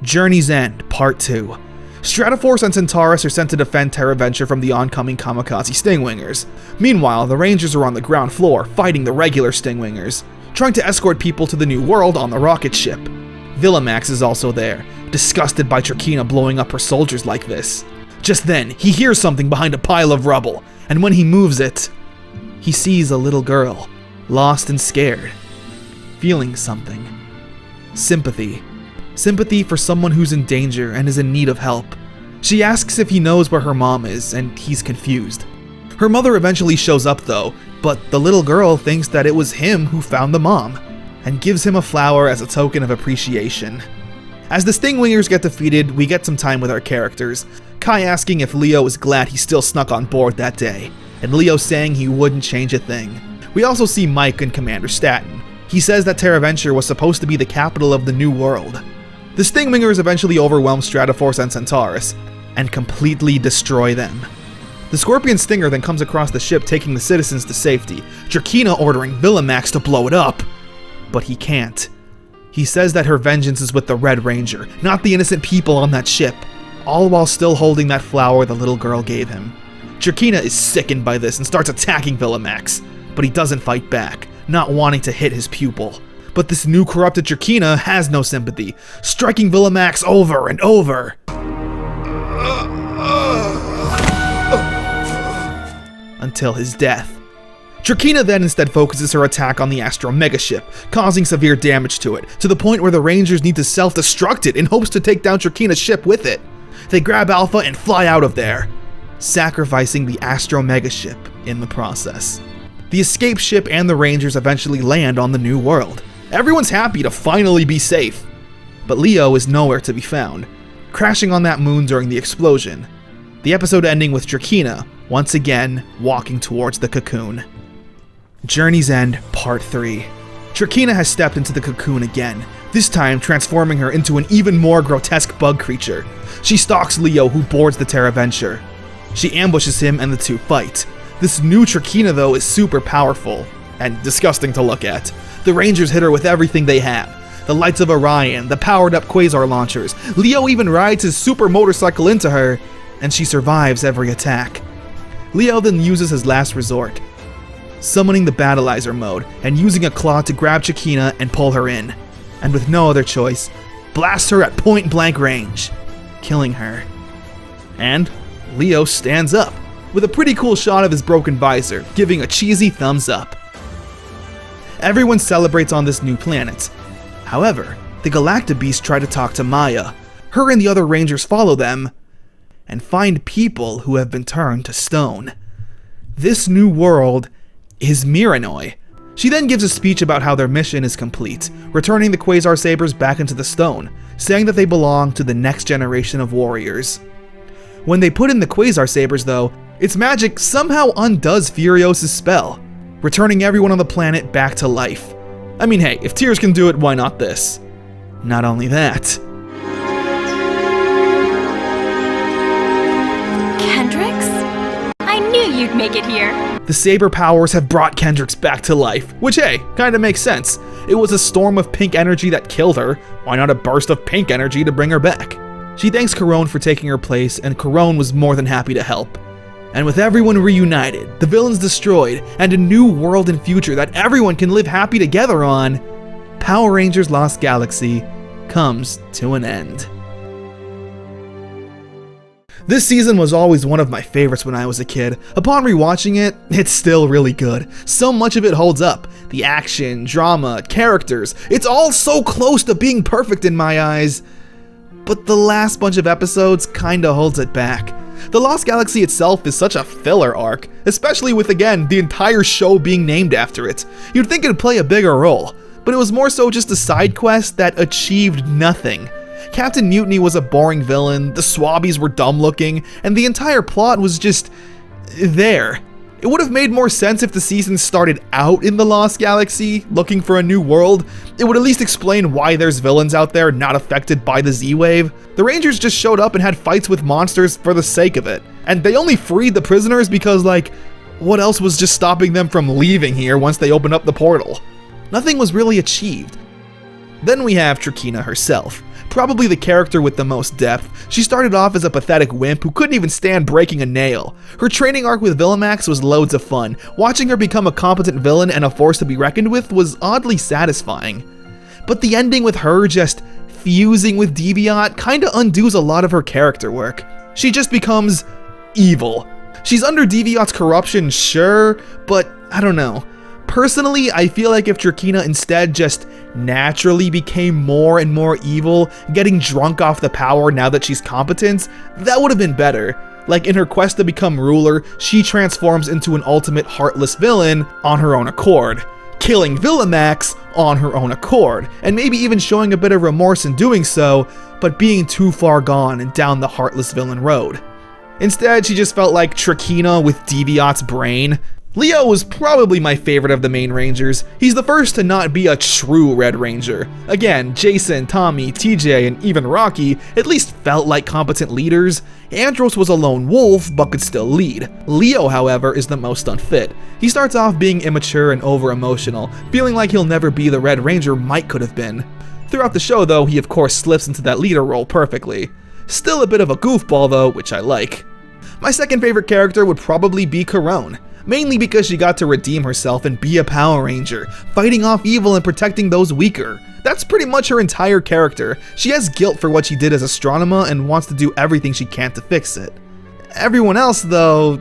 Journey's End, Part 2. Stratoforce and Centaurus are sent to defend TerraVenture from the oncoming kamikaze Stingwingers. Meanwhile, the Rangers are on the ground floor fighting the regular Stingwingers, trying to escort people to the new world on the rocket ship. Villamax is also there, disgusted by Trakina blowing up her soldiers like this. Just then, he hears something behind a pile of rubble, and when he moves it, he sees a little girl, lost and scared, feeling something. Sympathy. Sympathy for someone who's in danger and is in need of help. She asks if he knows where her mom is, and he's confused. Her mother eventually shows up though, but the little girl thinks that it was him who found the mom, and gives him a flower as a token of appreciation. As the Stingwingers get defeated, we get some time with our characters. Kai asking if Leo is glad he still snuck on board that day, and Leo saying he wouldn't change a thing. We also see Mike and Commander Stanton. He says that TerraVenture was supposed to be the capital of the new world. The Stingwingers eventually overwhelm Stratoforce and Centaurus, and completely destroy them. The Scorpion Stinger then comes across the ship taking the citizens to safety, Trakina ordering Villamax to blow it up. But he can't. He says that her vengeance is with the Red Ranger, not the innocent people on that ship, all while still holding that flower the little girl gave him. Trakina is sickened by this and starts attacking Villamax, but he doesn't fight back, not wanting to hit his pupil. But this new corrupted Trakina has no sympathy, striking Villamax over and over. Until his death. Trakina then instead focuses her attack on the Astro Megaship, causing severe damage to it, to the point where the Rangers need to self-destruct it in hopes to take down Trakina's ship with it. They grab Alpha and fly out of there, sacrificing the Astro Megaship in the process. The escape ship and the Rangers eventually land on the new world. Everyone's happy to finally be safe, but Leo is nowhere to be found, crashing on that moon during the explosion. The episode ending with Trakina, once again, walking towards the cocoon. Journey's End, Part 3. Trakina has stepped into the cocoon again, this time transforming her into an even more grotesque bug creature. She stalks Leo, who boards the TerraVenture. She ambushes him and the two fight. This new Trakina though is super powerful, and disgusting to look at. The Rangers hit her with everything they have. The lights of Orion, the powered up Quazar launchers. Leo even rides his super motorcycle into her, and she survives every attack. Leo then uses his last resort, summoning the Balizer mode and using a claw to grab Trakina and pull her in, and with no other choice, blasts her at point blank range. killing her. And Leo stands up, with a pretty cool shot of his broken visor, giving a cheesy thumbs up. Everyone celebrates on this new planet. However, the Galacta beasts try to talk to Maya. Her and the other Rangers follow them, and find people who have been turned to stone. This new world is Mirinoi. She then gives a speech about how their mission is complete, returning the Quasar Sabers back into the stone, saying that they belong to the next generation of warriors. When they put in the Quasar Sabers though, its magic somehow undoes Furios' spell, returning everyone on the planet back to life. I mean, hey, if Tears can do it, why not this? Not only that. Kendrick's? I knew you'd make it here. The Saber powers have brought Kendrick's back to life, which hey, kinda makes sense. It was a storm of pink energy that killed her, why not a burst of pink energy to bring her back? She thanks Corone for taking her place, and Corone was more than happy to help. And with everyone reunited, the villains destroyed, and a new world and future that everyone can live happy together on, Power Rangers Lost Galaxy comes to an end. This season was always one of my favorites when I was a kid. Upon rewatching it, it's still really good. So much of it holds up. The action, drama, characters, it's all so close to being perfect in my eyes. But the last bunch of episodes kinda holds it back. The Lost Galaxy itself is such a filler arc, especially with, again, the entire show being named after it. You'd think it'd play a bigger role, but it was more so just a side quest that achieved nothing. Captain Mutiny was a boring villain, the Swabbies were dumb looking, and the entire plot was just there. It would have made more sense if the season started out in the Lost Galaxy, looking for a new world. It would at least explain why there's villains out there not affected by the Z-Wave. The Rangers just showed up and had fights with monsters for the sake of it. And they only freed the prisoners because, like, what else was just stopping them from leaving here once they opened up the portal? Nothing was really achieved. Then we have Trina herself. Probably the character with the most depth. She started off as a pathetic wimp who couldn't even stand breaking a nail. Her training arc with Villamax was loads of fun. Watching her become a competent villain and a force to be reckoned with was oddly satisfying. But the ending with her just fusing with Deviant kinda undoes a lot of her character work. She just becomes evil. She's under Deviant's corruption, sure, but I don't know. Personally, I feel like if Trina instead just naturally became more and more evil, getting drunk off the power now that she's competent, that would have been better. Like in her quest to become ruler, she transforms into an ultimate heartless villain on her own accord, killing Villamax on her own accord, and maybe even showing a bit of remorse in doing so, but being too far gone and down the heartless villain road. Instead, she just felt like Trina with Deviant's brain. Leo was probably my favorite of the main Rangers. He's the first to not be a true Red Ranger. Again, Jason, Tommy, TJ, and even Rocky at least felt like competent leaders. Andros was a lone wolf, but could still lead. Leo, however, is the most unfit. He starts off being immature and over-emotional, feeling like he'll never be the Red Ranger Mike could have been. Throughout the show, though, he of course slips into that leader role perfectly. Still a bit of a goofball, though, which I like. My second favorite character would probably be Corone. Mainly because she got to redeem herself and be a Power Ranger, fighting off evil and protecting those weaker. That's pretty much her entire character. She has guilt for what she did as Astronema and wants to do everything she can to fix it. Everyone else, though,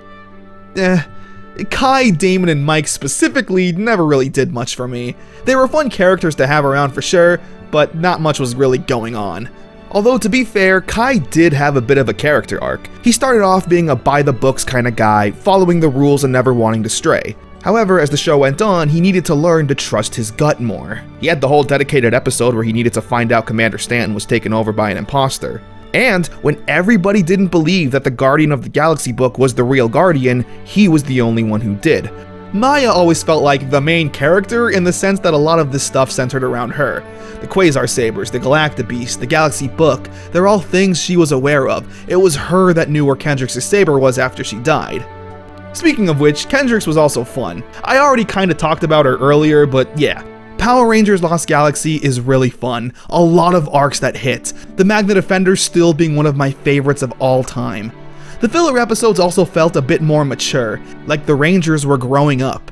Kai, Damon, and Mike specifically never really did much for me. They were fun characters to have around for sure, but not much was really going on. Although, to be fair, Kai did have a bit of a character arc. He started off being a by-the-books kind of guy, following the rules and never wanting to stray. However, as the show went on, he needed to learn to trust his gut more. He had the whole dedicated episode where he needed to find out Commander Stanton was taken over by an imposter. And when everybody didn't believe that the Guardian of the Galaxy book was the real Guardian, he was the only one who did. Maya always felt like the main character in the sense that a lot of this stuff centered around her. The Quasar Sabers, the Galacta Beast, the Galaxy Book, they're all things she was aware of. It was her that knew where Kendrick's saber was after she died. Speaking of which, Kendrick's was also fun. I already kinda talked about her earlier, but yeah. Power Rangers Lost Galaxy is really fun. A lot of arcs that hit. The Magna Defender still being one of my favorites of all time. The filler episodes also felt a bit more mature, like the Rangers were growing up.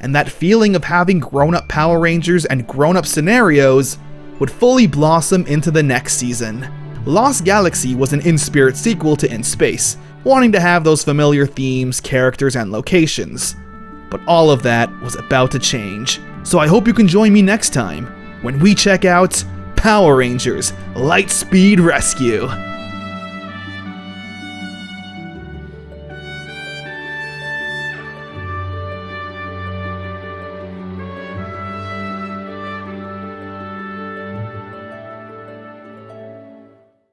And that feeling of having grown-up Power Rangers and grown-up scenarios would fully blossom into the next season. Lost Galaxy was an in-spirit sequel to In Space, wanting to have those familiar themes, characters, and locations. But all of that was about to change. So I hope you can join me next time when we check out Power Rangers Lightspeed Rescue.